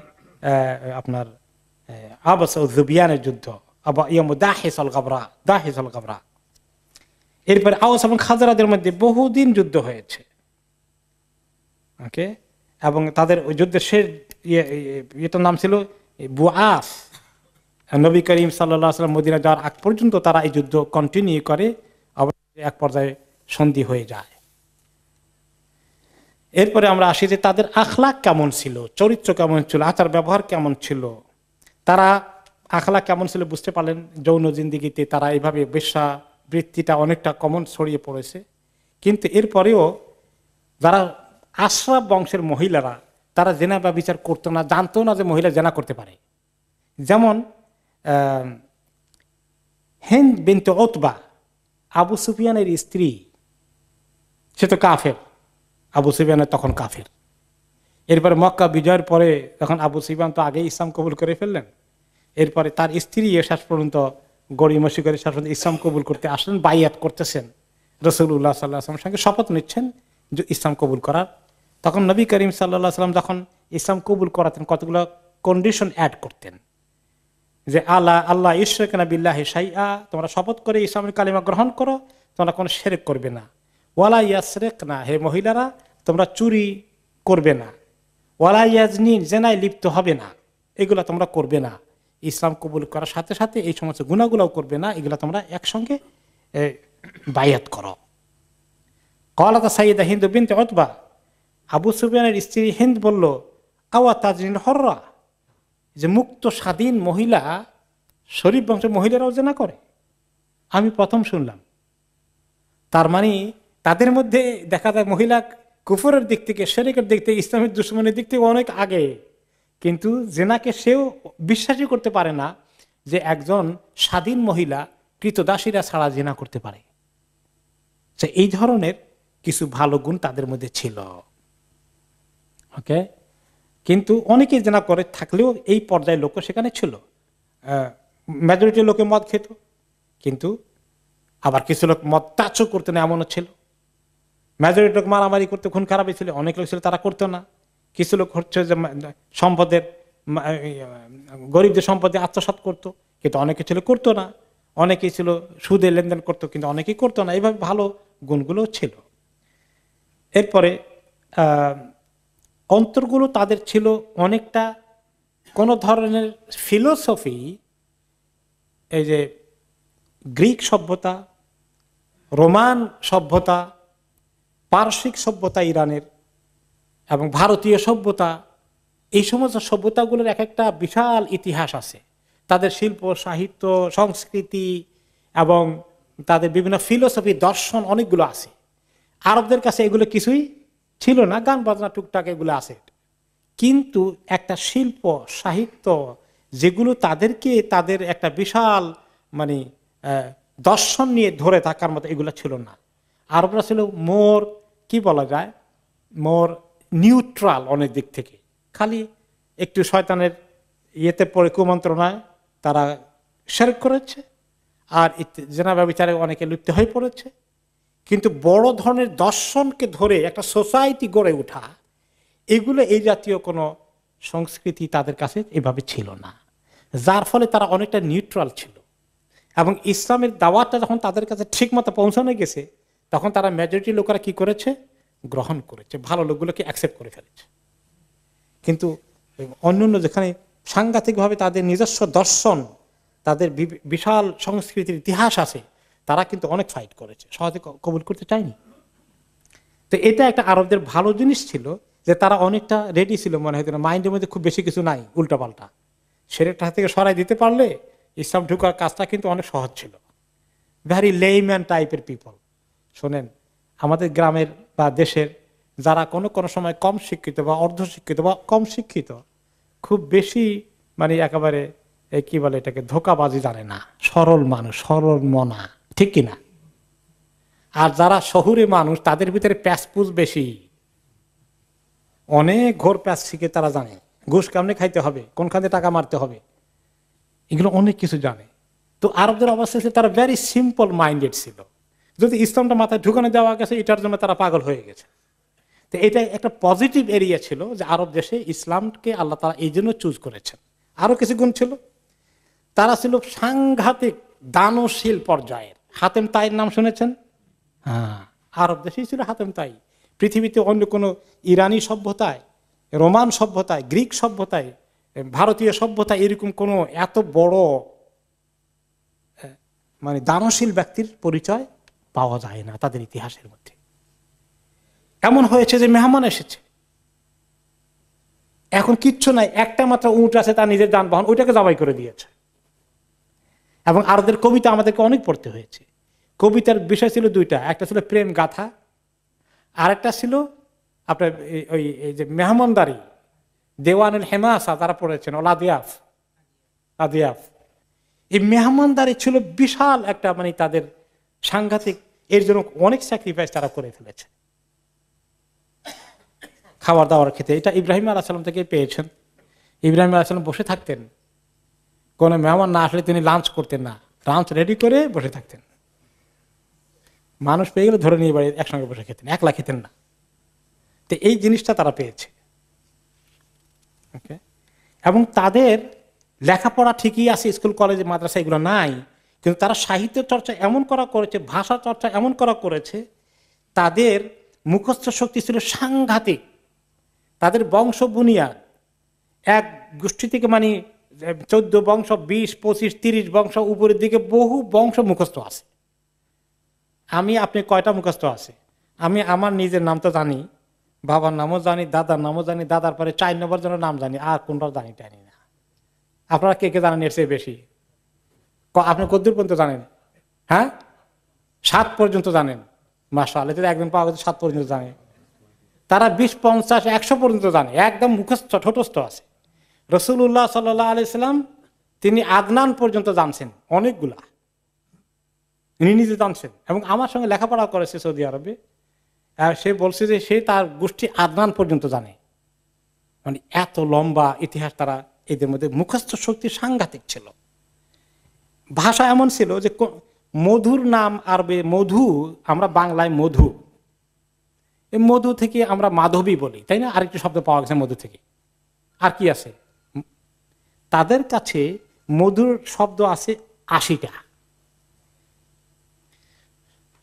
আপনার আবাস ও জুবিয়ানের যুদ্ধ, দাহিস আল গাবরা, দাহিস আল গাবরা। এরপরে আওস এবং খাজরাদের মধ্যে বহুদিন যুদ্ধ হয়েছে। ওকে, এবং তাদের ওই যুদ্ধের শেষ এটার নাম ছিল বুআস। নবী করিম সাল্লাল্লাহু আলাইহি ওয়াসাল্লাম মদিনা যাওয়ার আগ পর্যন্ত তারা এই যুদ্ধ কন্টিনিউ করে, অবশ্যই এক পর্যায়ে সন্ধি হয়ে যায়। এরপরে আমরা আসি যে তাদের আখলাক কেমন ছিল, চরিত্র কেমন ছিল, আচার ব্যবহার কেমন ছিল। তারা আখলাক কেমন ছিল বুঝতে পারলেন, যৌন জিন্দিগিতে তারা এইভাবে বেশ্যা বৃত্তিটা অনেকটা কমন ছড়িয়ে পড়েছে। কিন্তু এরপরেও যারা আশরাফ বংশের মহিলারা, তারা জেনা বা বিচার করতো না, জানতো না যে মহিলা জেনা করতে পারে। যেমন হিন্দ বিনতে উতবা, আবু সুফিয়ানের স্ত্রী, সে তো কাফের, আবু সুফিয়ানের তখন কাফের। এরপরে মক্কা বিজয়ের পরে তখন আবু সুফিয়ান তো আগেই ইসলাম কবুল করে ফেললেন। এরপরে তার স্ত্রী শেষ পর্যন্ত গড়িমসি করে শেষ পর্যন্ত ইসলাম কবুল করতে আসলেন, বাইয়াত করতেছেন, রাসূলুল্লাহ সাল্লাল্লাহু আলাইহি ওয়াসাল্লামের সঙ্গে শপথ নিচ্ছেন যে ইসলাম কবুল করার। তখন নবী করিম সাল্লাল্লাহু আলাইহি ওয়াসাল্লাম যখন ইসলাম কবুল করাতেন, কতগুলো কন্ডিশন অ্যাড করতেন যে আল্লাহ ইশরাকনা বিল্লাহি শাইআ, তোমরা শপথ করে ইসলামের কালিমা গ্রহণ করো, তোমরা কোনো শিরক করবে না। ওয়ালা ইয়াসরিকনা, হে মহিলারা তোমরা চুরি করবে না। ওয়ালা ইয়াজনিন, জেনায় লিপ্ত হবে না, এগুলা তোমরা করবে না। ইসলাম কবুল করার সাথে সাথে এই সমস্ত গুনাহগুলোও করবে না, এগুলা তোমরা একসঙ্গে বায়াত করো। ক্বালাত সাইয়্যিদা হিন্দ বিনতে উতবা, আবু সুফিয়ানের স্ত্রী হিন্দ বলল, আওয়া তাজনিন হররা, যে মুক্ত স্বাধীন মহিলা, শরীফ বংশের মহিলারাও জেনা করে, আমি প্রথম শুনলাম। তার মানে তাদের মধ্যে দেখা যায় মহিলা কুফরের দিক থেকে, শিরকের দিক থেকে, ইসলামের দুশমনের দিক থেকে অনেক আগে, কিন্তু জেনাকে সেও বিশ্বাসই করতে পারে না যে একজন স্বাধীন মহিলা কৃতদাসীরা ছাড়া জেনা করতে পারে। এই ধরনের কিছু ভালো গুণ তাদের মধ্যে ছিল। ওকে, কিন্তু অনেকে জেনা করে থাকলেও এই পর্যায়ের লোক সেখানে ছিল। মেজরিটি লোকে মদ খেত, কিন্তু আবার কিছু লোক মদ তাচও করতো না, এমনও ছিল। মেজরিটি লোক মারামারি করতে, খুন খারাপই ছিল, অনেক লোক ছিল তারা করতো না। কিছু লোক হচ্ছে যে সম্পদের, গরিবদের সম্পদে আত্মসাৎ করতো, কিন্তু অনেকে ছিল করতো না। অনেকেই ছিল সুদে লেনদেন করতো, কিন্তু অনেকেই করতো না। এইভাবে ভালো গুণগুলো ছিল। এরপরে অন্তরগুলো তাদের ছিল অনেকটা কোন ধরনের ফিলোসফি, এই যে গ্রিক সভ্যতা, রোমান সভ্যতা, পারসিক সভ্যতা ইরানের এবং ভারতীয় সভ্যতা, এই সমস্ত সভ্যতাগুলোর এক একটা বিশাল ইতিহাস আছে। তাদের শিল্প, সাহিত্য, সংস্কৃতি এবং তাদের বিভিন্ন ফিলোসফি, দর্শন অনেকগুলো আছে। আরবদের কাছে এগুলো কিছুই ছিল না, গান বাজনা টুকটাক এগুলো আছে। কিন্তু একটা শিল্প, সাহিত্য যেগুলো তাদেরকে তাদের একটা বিশাল মানে দর্শন নিয়ে ধরে থাকার মতো, এগুলো ছিল না। আরবরা ছিল মোর কি বলা যায়, মোর নিউট্রাল অনেক দিক থেকে। খালি একটু শয়তানের ইয়েতে পড়ে, কুমন্ত্রণায় তারা শিরক করেছে, আর জেনা ব্যভিচারে অনেকে লিপ্ত হয়ে পড়েছে। কিন্তু বড় ধরনের দর্শনকে ধরে একটা সোসাইটি গড়ে ওঠা, এগুলো এই জাতীয় কোনো সংস্কৃতি তাদের কাছে এভাবে ছিল না, যার ফলে তারা অনেকটা নিউট্রাল ছিল। এবং ইসলামের দাওয়াতটা যখন তাদের কাছে ঠিক মতো পৌঁছানো গেছে, তখন তারা মেজরিটি লোকেরা কি করেছে, গ্রহণ করেছে, ভালো লোকগুলোকে অ্যাকসেপ্ট করে ফেলেছে। কিন্তু অন্যান্য যেখানে সাংঘাতিকভাবে তাদের নিজস্ব দর্শন, তাদের বিশাল সংস্কৃতির ইতিহাস আছে, তারা কিন্তু অনেক ফাইট করেছে, সহজে কবুল করতে চায়নি। তো এটা একটা আরবদের ভালো জিনিস ছিল যে তারা অনেকটা রেডি ছিল, মনে হয় মাইন্ডের মধ্যে খুব বেশি কিছু নাই, উল্টাপাল্টা সেটা থেকে সরাই দিতে পারলে ইসলাম ঢুকার কাজটা কিন্তু অনেক সহজ ছিল। ভেরি লেইম্যান টাইপের পিপল। শোনেন, আমাদের গ্রামের বা দেশের যারা কোনো কোনো সময় কম শিক্ষিত বা অর্ধশিক্ষিত বা কম শিক্ষিত, খুব বেশি মানে একেবারে কি বলে এটাকে, ধোকাবাজি জানে না, সরল মানুষ, সরল মনা, ঠিক কিনা? আর যারা শহুরে মানুষ, তাদের ভিতরে প্যাসপুস বেশি, অনেক ঘোর প্যাস শিখে তারা জানে ঘুষ কেমনে খাইতে হবে, কোনখানে টাকা মারতে হবে, এগুলো অনেক কিছু জানে। তো আরবদের অবস্থা ছিল তারা ভেরি সিম্পল মাইন্ডেড ছিল। যদি ইসলামটা মাথায় ঢুকানো দেওয়া গেছে, এটার জন্য তারা পাগল হয়ে গেছে। তো এটা একটা পজিটিভ এরিয়া ছিল যে আরব দেশে ইসলামকে আল্লাহ তাআলা এই জন্য চুজ করেছেন। আরো কিছু গুণ ছিল, তারা ছিল সাংঘাতিক দানশীল পর্যায়ের। হাতেম তাইয়ের নাম শুনেছেন? হ্যাঁ, আরব দেশেই ছিল হাতেম তাই। পৃথিবীতে অন্য কোনো ইরানি সভ্যতায়, রোমান সভ্যতায়, গ্রিক সভ্যতায়, ভারতীয় সভ্যতায় এরকম কোনো এত বড় মানে দানশীল ব্যক্তির পরিচয় পাওয়া যায় না তাদের ইতিহাসের মধ্যে। এমন হয়েছে যে মেহমান এসেছে, এখন কিচ্ছু নাই, একটা মাত্র উট আছে, তার নিজের যানবাহন, ওইটাকে জবাই করে দিয়েছে। এবং আরবদের কবিতা আমাদেরকে অনেক পড়তে হয়েছে। কবিতার বিষয় ছিল দুইটা, একটা ছিল প্রেম গাথা, আর একটা ছিল আপনার ওই এই যে মেহমানদারি, দেওয়ানুল হেমাসা তারা পড়েছেন, ওলাদিয়াফ আদিয়াফ। এই মেহমানদারি ছিল বিশাল একটা মানে তাদের সাংঘাতিক, এর জন্য অনেক স্যাক্রিফাইস তারা করে ফেলেছে খাবার দাবার খেতে। এটা ইব্রাহিম আলাইহিস সালাম থেকে পেয়েছেন। ইব্রাহিম আলাইহিস সালাম বসে থাকতেন, কোনো মেহমান না আসলে তিনি লাঞ্চ করতেন না, লাঞ্চ রেডি করে বসে থাকতেন। মানুষ পেয়ে গেলে ধরে নিয়ে বাড়ি একসঙ্গে বসে খেতেন, একলা খেতেন না। তো এই জিনিসটা তারা পেয়েছে। এবং তাদের লেখাপড়া ঠিকই আছে, স্কুল কলেজে মাদ্রাসা এগুলো নাই, কিন্তু তারা সাহিত্য চর্চা এমন করা করেছে, ভাষা চর্চা এমন করা করেছে, তাদের মুখস্থ শক্তি ছিল সাংঘাতিক। তাদের বংশ বুনিয়াদ এক গোষ্ঠী থেকে মানে 14 বংশ, 20, 25, 30 বংশ উপরের দিকে বহু বংশ মুখস্থ আছে। আপনি কয়টা মুখস্থ আছে? আমি আমার নিজের নাম তো জানি, বাবার নামও জানি, দাদার নামও জানি, দাদার পরে 4 নম্বর জনের নাম জানি, আর কোনটাও জানি না। আপনারা কে কে জানেন এর চেয়ে বেশি? আপনি কতদূর পর্যন্ত জানেন? হ্যাঁ, 7 পর্যন্ত জানেন। মাশাআল্লাহ, যদি একজন পাওয়া গেছে 7 পর্যন্ত জানে। তারা 20, 50, 100 পর্যন্ত জানে, একদম মুখস্থ ঠোঁটস্থ আছে। রাসূলুল্লাহ সাল্লাল্লাহু আলাইহি সাল্লাম তিনি আদনান পর্যন্ত জানছেন, অনেকগুলা তিনি নিজে জানছেন। এবং আমার সঙ্গে লেখাপড়া করেছে সৌদি আরবে, সে বলছে যে সে তার গোষ্ঠী আদনান পর্যন্ত জানে। মানে এত লম্বা ইতিহাস, তারা এদের মধ্যে মুখস্থ শক্তি সাংঘাতিক ছিল। ভাষা এমন ছিল যে মধুর নাম আরবে মধু, আমরা বাংলায় মধু, এই মধু থেকে আমরা মাধবী বলি, তাই না? আরেকটি শব্দ পাওয়া গেছে মধু থেকে। আর কি আছে? তাদের কাছে মধুর শব্দ আছে 80টা।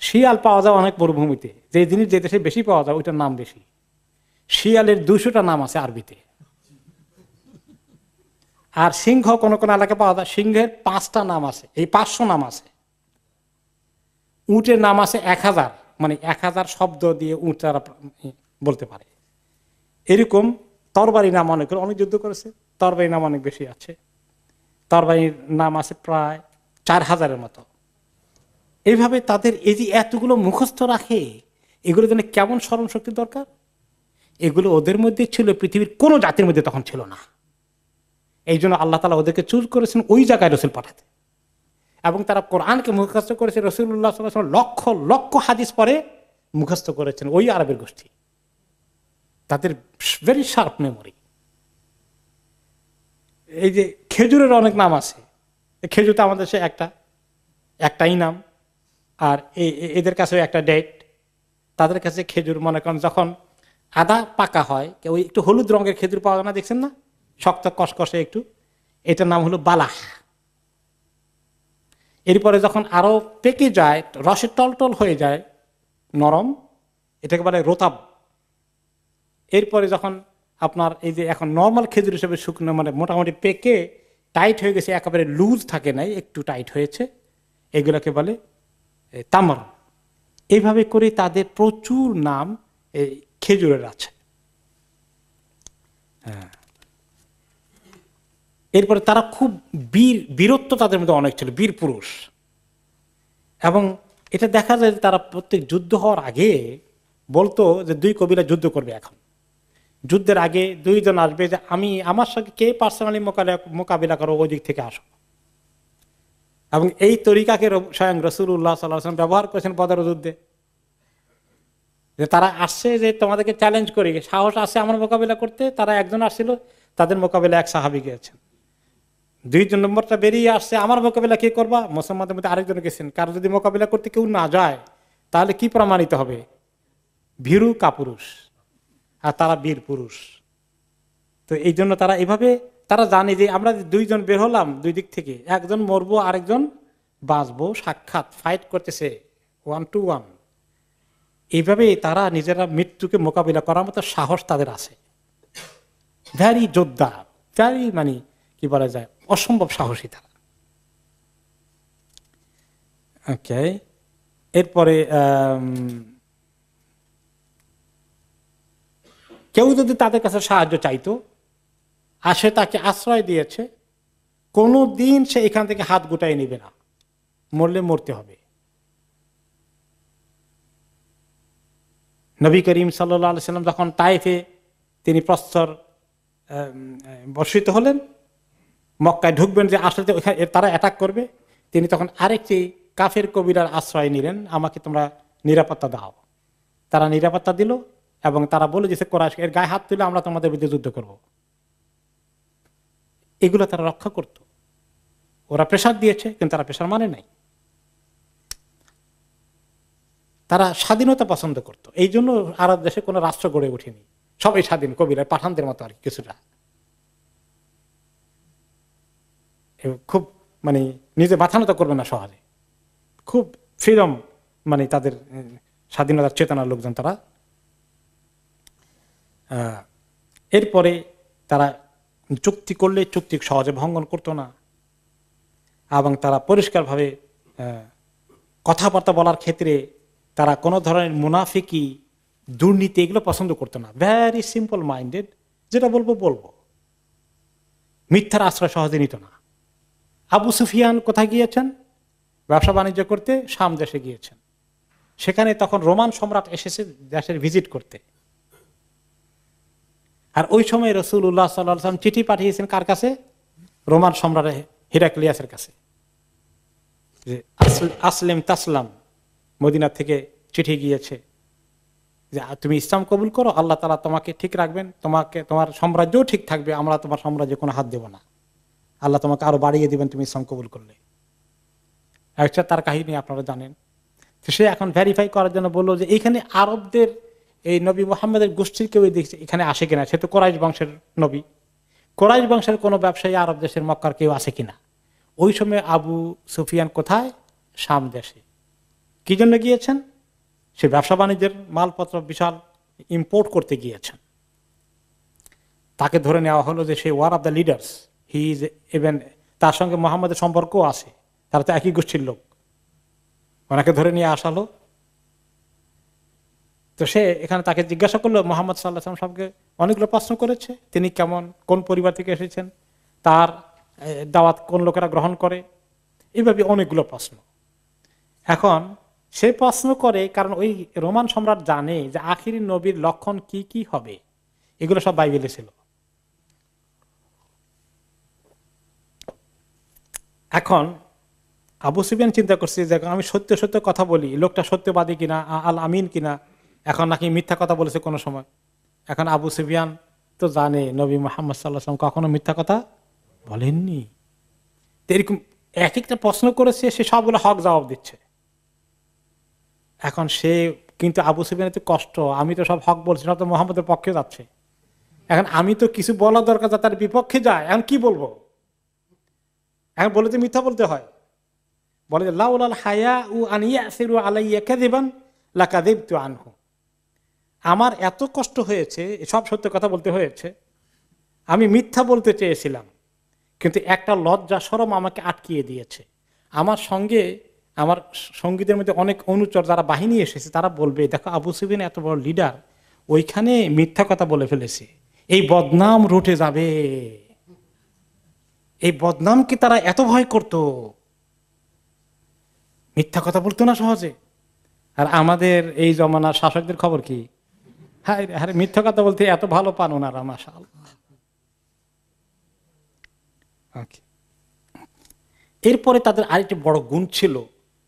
শিয়াল পাওয়া যায় অনেক মরুভূমিতে, যে জিনিস যে দেশে বেশি পাওয়া যায় ওইটার নাম বেশি। শিয়ালের 200টা নাম আছে আরবিতে। আর সিংহ কোন কোন এলাকায় পাওয়া যায়, সিংহের 5টা নাম আছে, এই 500 নাম আছে। উটের নাম আছে 1000, মানে 1000 শব্দ দিয়ে উট তারা বলতে পারে। এরকম তরবারি নাম অনেক যুদ্ধ করেছে, তরবারি নাম অনেক বেশি আছে, তরবারির নাম আছে প্রায় 4000-এর মতো। এইভাবে তাদের এই যে এতগুলো মুখস্থ রাখে, এগুলো জন্য কেমন স্মরণ শক্তি দরকার। এগুলো ওদের মধ্যে ছিল, পৃথিবীর কোনো জাতির মধ্যে তখন ছিল না। এই জন্য আল্লাহ তাআলা ওদেরকে চুজ করেছেন ওই জায়গায় রসুল পাঠাতে, এবং তারা কোরআনকে মুখস্থ করেছে। রাসূলুল্লাহ সাল্লাল্লাহু আলাইহি ওয়াসাল্লাম লক্ষ লক্ষ হাদিস পরে মুখস্থ করেছেন ওই আরবের গোষ্ঠী। তাদের ভেরি শার্প মেমোরি। এই যে খেজুরের অনেক নাম আছে, খেজুর তো আমাদের সে একটাই নাম, আর এদের কাছেও একটা ডেট। তাদের কাছে খেজুর মনে করেন যখন আদা পাকা হয়, ওই একটু হলুদ রঙের খেজুর পাওয়া যায় না, দেখছেন না, শক্ত কষকষে একটু, এটার নাম হলো বালাহ। এরপরে যখন আরো পেকে যায়, রসে টলটল হয়ে যায়, নরম, এটাকে বলে রোতাব। এরপরে যখন আপনার এই যে এখন নর্মাল খেজুর হিসেবে শুকনো, মানে মোটামুটি পেকে টাইট হয়ে গেছে, একেবারে লুজ থাকে নাই, একটু টাইট হয়েছে, এগুলোকে বলে তামর। এইভাবে করে তাদের প্রচুর নাম এই খেজুরের আছে। হ্যাঁ, এরপরে তারা খুব বীরত্ব তাদের মধ্যে অনেক ছিল, বীর পুরুষ। এবং এটা দেখা যায় যে তারা প্রত্যেক যুদ্ধ হওয়ার আগে বলতো যে 2 কবিলা যুদ্ধ করবে। এখন যুদ্ধের আগে 2 জন আসবে যে আমার সঙ্গে কে পার্সোনালি মোকাবিলা করো, ওই দিক থেকে আসো। এবং এই তরিকাকে স্বয়ং রাসূলুল্লাহ সাল্লাল্লাহু আলাইহি ওয়াসাল্লাম ব্যবহার করেছেন বদর যুদ্ধে, যে তারা আসছে যে তোমাদেরকে চ্যালেঞ্জ করি, সাহস আছে আমার মোকাবিলা করতে। তারা একজন আসছিল, তাদের মোকাবিলা এক সাহাবী গিয়েছেন। 2 নম্বরটা বেরিয়ে আসছে, আমার মোকাবিলা কে করবা? মুসলমানদের মধ্যে আরেকজন গেছেন। কারো যদি মোকাবিলা করতে কেউ না যায়, তাহলে কি প্রমাণিত হবে? ভীরু কাপুরুষ, আর তারা বীর পুরুষ। তো এই জন্য তারা এভাবে, তারা জানে যে আমরা 2 জন বের হলাম 2 দিক থেকে, একজন মরবো আরেকজন বাঁচবো, সাক্ষাৎ ফাইট করতেছে 1 to 1। এইভাবে তারা নিজেরা মৃত্যুকে মোকাবিলা করার মতো সাহস তাদের আছে। ভ্যারি যোদ্ধা, ভ্যারি মানে কি বলা যায়, অসম্ভব সাহসী তারা। ওকে, এরপরে কেউ যদি তাদের কাছে সাহায্য চাইতো, আসে তাকে আশ্রয় দিয়েছে, কোনো দিন সে এখান থেকে হাত গুটাই নেবে না, মরলে মরতে হবে। নবী করিম সাল্লাল্লাহু আলাইহি সাল্লাম যখন তায়েফে তিনি প্রস্তর বর্ষিত হলেন, মক্কায় ঢুকবেন যে আসলে তারা অ্যাটাক করবে, তিনি তখন আরেকটি কাফের কবিরার আশ্রয় নিলেন, আমাকে তোমরা নিরাপত্তা দাও। তারা নিরাপত্তা দিল, এবং তারা বলে যে কোরাইশ এর গায়ে হাত তুলে আমরা তোমাদের বিরুদ্ধে যুদ্ধ করব। এগুলো তারা রক্ষা করত। ওরা প্রেসার দিয়েছে, কিন্তু তারা প্রেসার মানে নাই। তারা স্বাধীনতা পছন্দ করত। এই জন্য আরব দেশে কোনো রাষ্ট্র গড়ে ওঠেনি, সবাই স্বাধীন, কবিরা পাঠানদের মতো আর কিছুটা। খুব মানে নিজে মাথা নত করবে না সহজে, খুব ফ্রিডম, মানে তাদের স্বাধীনতার চেতনার লোকজন তারা। এরপরে তারা চুক্তি করলে চুক্তি সহজে ভঙ্গন করতো না, এবং তারা পরিষ্কারভাবে কথাবার্তা বলার ক্ষেত্রে তারা কোনো ধরনের মুনাফিকি, দুর্নীতি এগুলো পছন্দ করতো না। ভেরি সিম্পল মাইন্ডেড, যেটা বলবো বলবো, মিথ্যার আশ্রয় সহজে নিত না। আবু সুফিয়ান কোথায় গিয়েছেন? ব্যবসা বাণিজ্য করতে শাম দেশে গিয়েছেন। সেখানে তখন রোমান সম্রাট এসেছে দেশের ভিজিট করতে। আর ওই সময় রাসূলুল্লাহ সাল্লাল্লাহু আলাইহি ওয়াসাল্লাম চিঠি পাঠিয়েছেন কার কাছে? রোমান সম্রাট হিরাক্লিয়াসের কাছে, যে আসলিম তাসলাম। মদিনা থেকে চিঠি গিয়েছে যে তুমি ইসলাম কবুল করো, আল্লাহ তাআলা তোমাকে ঠিক রাখবেন, তোমার সাম্রাজ্যও ঠিক থাকবে, আমরা তোমার সাম্রাজ্যে কোনো হাত দেব না, আল্লাহ তোমাকে আরো বাড়িয়ে দিবেন তুমি ইসলাম কবুল করলে। একটা তার কাহিনী আপনারা জানেন। তো সে এখন ভেরিফাই করার জন্য বললো যে এইখানে আরবদের এই নবী মুহাম্মদের গোষ্ঠীর কেউ এখানে আসে কিনা, সে তো কোরাইশ বংশের নবী, কোরাইশ বংশের কোনো ব্যবসায়ী আরব দেশের মক্কার কেউ আছে কিনা। ওই সময় আবু সুফিয়ান কোথায়? শাম দেশে। কি জন্য গিয়েছেন? সে ব্যবসা বাণিজ্যের মালপত্র বিশাল ইম্পোর্ট করতে গিয়েছেন। তাকে ধরে নেওয়া হলো যে সে war of the leaders, he is even, তার সঙ্গে মোহাম্মদের সম্পর্কও আছে, তারা তো একই গোষ্ঠীর লোক। ওনাকে ধরে নিয়ে আসালো, তো সে এখানে তাকে জিজ্ঞাসা করলো, মোহাম্মদ সাল্লাল্লাহু আলাইহি ওয়াসাল্লাম সবকে অনেকগুলো প্রশ্ন করেছে, তিনি কেমন, কোন পরিবার থেকে এসেছেন, তার দাওয়াত কোন লোকেরা গ্রহণ করে, এইভাবে অনেকগুলো প্রশ্ন। এখন সে প্রশ্ন করে কারণ ওই রোমান সম্রাট জানে যে আখিরি নবীর লক্ষণ কি কি হবে, এগুলো সব বাইবেলে ছিল। এখন আবু সুফিয়ান চিন্তা করছে যে আমি সত্য সত্য কথা বলি, লোকটা সত্যবাদী কিনা, আল আমিন কিনা, এখন নাকি মিথ্যা কথা বলেছে কোনো সময়। এখন আবু সুফিয়ান তো জানে নবী মুহাম্মদ সাল্লাল্লাহু আলাইহি ওয়াসাল্লাম কখনো মিথ্যা কথা বলেননি। এরকম এক একটা প্রশ্ন করেছে, সে সবগুলো হক জবাব দিচ্ছে। এখন সে কিন্তু আবু সুফিয়ানের তো কষ্ট, আমি তো সব হক বলছি, সব তো মুহাম্মদের পক্ষে যাচ্ছে, এখন আমি তো কিছু বলা দরকার যা তার বিপক্ষে যায়, এখন কি বলবো? এখন বলে তো মিথ্যা বলতে হয়। বলে যে লাউলাল হায়া উ আন ইয়াসিরু আলাইয়া কাযিবান লাকাযিবতু আনহু, আমার এত কষ্ট হয়েছে, সব সত্য কথা বলতে হয়েছে, আমি মিথ্যা বলতে চেয়েছিলাম, কিন্তু একটা লজ্জা শরম আমাকে আটকিয়ে দিয়েছে। আমার সঙ্গে আমার সঙ্গীদের মধ্যে অনেক অনুচর যারা বাহিনী এসেছে, তারা বলবে দেখো আবু সুফিয়ান এত বড় লিডার, ওইখানে মিথ্যা কথা বলে ফেলেছে, এই বদনাম রুটে যাবে। এই বদনামকে তারা এত ভয় করত, মিথ্যা কথা বলতো না সহজে। আর আমাদের এই জমানার শাসকদের খবর কি? হ্যাঁ হ্যাঁ, মিথ্যা কথা বলতে এত ভালো পান ওনারা, মাশাআল্লাহ। এরপরে তাদের আরেকটি বড় গুণ ছিল,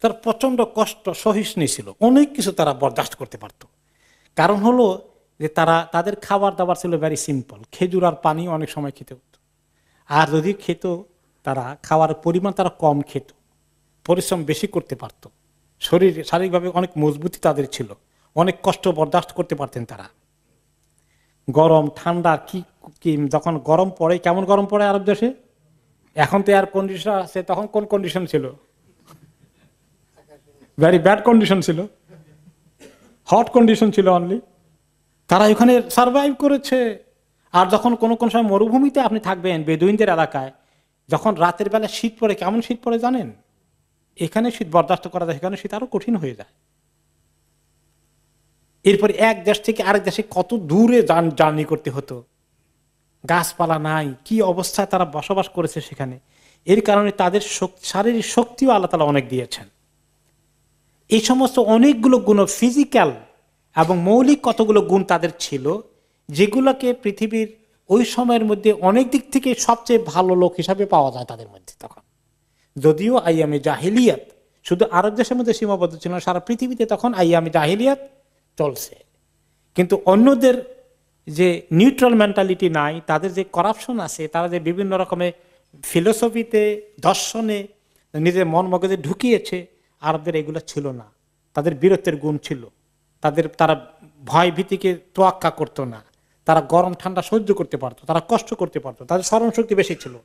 তার প্রচন্ড কষ্ট সহিষ্ণু ছিল, অনেক কিছু তারা বরদাস্ত করতে পারত। কারণ হলো যে তাদের খাবার দাবার ছিল ভেরি সিম্পল, খেজুর আর পানি অনেক সময় খেতে হতো। আর যদি খেত, তারা খাওয়ার পরিমাণ তারা কম খেত, পরিশ্রম বেশি করতে পারত, শারীরিকভাবে অনেক মজবুতি তাদের ছিল, অনেক কষ্ট বরদাস্ত করতে পারতেন তারা। গরম ঠান্ডা কি যখন গরম পড়ে, কেমন গরম পড়ে আরব দেশে, এখন তো এয়ার কন্ডিশনার আছে, তখন কোন কন্ডিশন ছিল? ভেরি ব্যাড কন্ডিশন ছিল, হট কন্ডিশন ছিল অনলি। তারা ওখানে সার্ভাইভ করেছে। আর যখন কোন কোন সময় মরুভূমিতে আপনি থাকবেন, বেদুইনদের এলাকায়, যখন রাতের বেলা শীত পড়ে, কেমন শীত পড়ে জানেন? এখানে শীত বরদাস্ত করা যায়, সেখানে শীত আরো কঠিন হয়ে যায়। এরপরে এক দেশ থেকে আরেক দেশে কত দূরে জার্নি করতে হতো, গাছপালা নাই, কি অবস্থায় তারা বসবাস করেছে সেখানে। এর কারণে তাদের শারীরিক শক্তিও আল্লাহ তাআলা অনেক দিয়েছেন। এই সমস্ত অনেকগুলো গুণ, ফিজিক্যাল এবং মৌলিক কতগুলো গুণ তাদের ছিল, যেগুলোকে পৃথিবীর ওই সময়ের মধ্যে অনেক দিক থেকে সবচেয়ে ভালো লোক হিসাবে পাওয়া যায় তাদের মধ্যে তখন। যদিও আইয়ামে জাহিলিয়াত শুধু আরব দেশের মধ্যে সীমাবদ্ধ ছিল না, সারা পৃথিবীতে তখন আইয়ামে জাহিলিয়াত চলছে। কিন্তু অন্যদের যে নিউট্রাল মেন্টালিটি নাই, তাদের যে করাপশন আছে, তারা যে বিভিন্ন রকমের ফিলোসফিতে, দর্শনে নিজের মন মগজে ঢুকিয়েছে, আরবদের এগুলো ছিল না। তাদের বীরত্বের গুণ ছিল, তারা ভয় ভীতিকে তোয়াক্কা করতো না, তারা গরম ঠান্ডা সহ্য করতে পারতো, তারা কষ্ট করতে পারতো, তাদের স্মরণ শক্তি বেশি ছিল।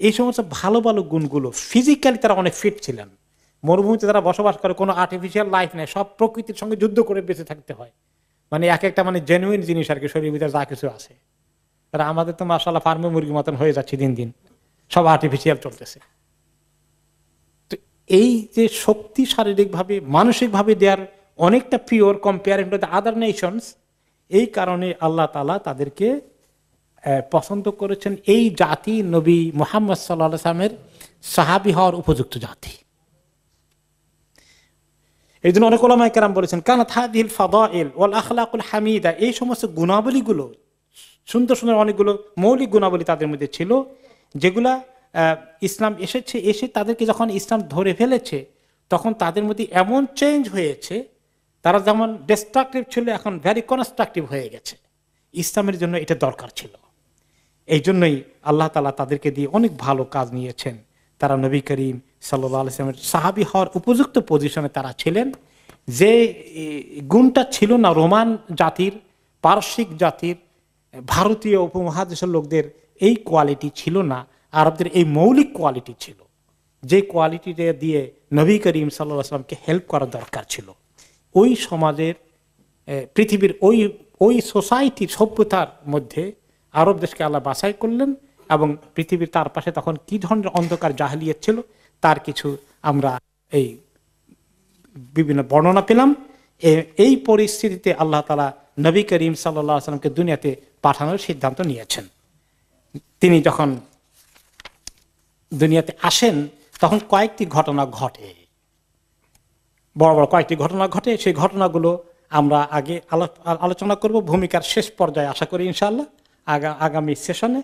এই সমস্ত ভালো ভালো গুণগুলো, ফিজিক্যালি তারা অনেক ফিট ছিলেন। মরুভূমিতে তারা বসবাস করে, কোনো আর্টিফিশিয়াল লাইফ নেই, সব প্রকৃতির সঙ্গে যুদ্ধ করে বেঁচে থাকতে হয়। মানে এক একটা মানে জেনুইন জিনিস আর কি, শরীরের ভিতরে যা কিছু আছে। তারা আমাদের তো মাশাআল্লাহ ফার্মে মুরগি মতন হয়ে যাচ্ছে দিন দিন, সব আর্টিফিশিয়াল চলতেছে। তো এই যে শক্তি শারীরিকভাবে মানসিকভাবে দেওয়ার অনেকটা pure comparing to the other Nations, এই কারণে আল্লাহ তাআলা তাদেরকে পছন্দ করেছেন। এই জাতি নবী মুহাম্মদ সাল্লাল্লাহু আলাইহি ওয়াসাল্লামের সাহাবী হওয়ার উপযুক্ত জাতি। এই জন্য অনেক উলামায়ে কেরাম বলেছেন কানাত হাযিহিল ফাদাইল ওয়াল আখলাকুল হামিদা, এই সমস্ত গুণাবলীগুলো, সুন্দর সুন্দর অনেকগুলো মৌলিক গুণাবলী তাদের মধ্যে ছিল, যেগুলা ইসলাম এসে তাদেরকে যখন ইসলাম ধরে ফেলেছে, তখন তাদের মধ্যে এমন চেঞ্জ হয়েছে, তারা যেমন ডিস্ট্রাকটিভ ছিল, এখন ভেরি কনস্ট্রাকটিভ হয়ে গেছে। ইসলামের জন্য এটা দরকার ছিল। এই জন্যই আল্লাহ তাআলা তাদেরকে দিয়ে অনেক ভালো কাজ নিয়েছেন। তারা নবী করিম সাল্লাল্লাহু আলাইহি ওয়াসাল্লামের সাহাবী হওয়ার উপযুক্ত পজিশনে তারা ছিলেন। যে গুণটা ছিল না রোমান জাতির, পারসিক জাতির, ভারতীয় উপমহাদেশের লোকদের, এই কোয়ালিটি ছিল না, আরবদের এই মৌলিক কোয়ালিটি ছিল, যে কোয়ালিটিটা দিয়ে নবী করিম সাল্লাল্লাহু আলাইহি ওয়াসাল্লামকে হেল্প করা দরকার ছিল। ওই সমাজের, পৃথিবীর ওই সোসাইটির সভ্যতার মধ্যে আরব দেশকে আল্লাহ বাছাই করলেন, এবং পৃথিবীর তার পাশে তখন কি ধরনের অন্ধকার জাহেলিয়াত ছিল তার কিছু আমরা এই বিভিন্ন বর্ণনা পেলাম। এই পরিস্থিতিতে আল্লাহ তাআলা নবী করিম সাল্লাল্লাহু আলাইহি ওয়াসাল্লামকে দুনিয়াতে পাঠানোর সিদ্ধান্ত নিয়েছেন। তিনি যখন দুনিয়াতে আসেন তখন কয়েকটি ঘটনা ঘটে, বড় বড় কয়েকটি ঘটনা ঘটে। সেই ঘটনাগুলো আমরা আগে আলোচনা করব ভূমিকার শেষ পর্যায়ে, আশা করি ইনশাআল্লাহ আগামী সেশনে।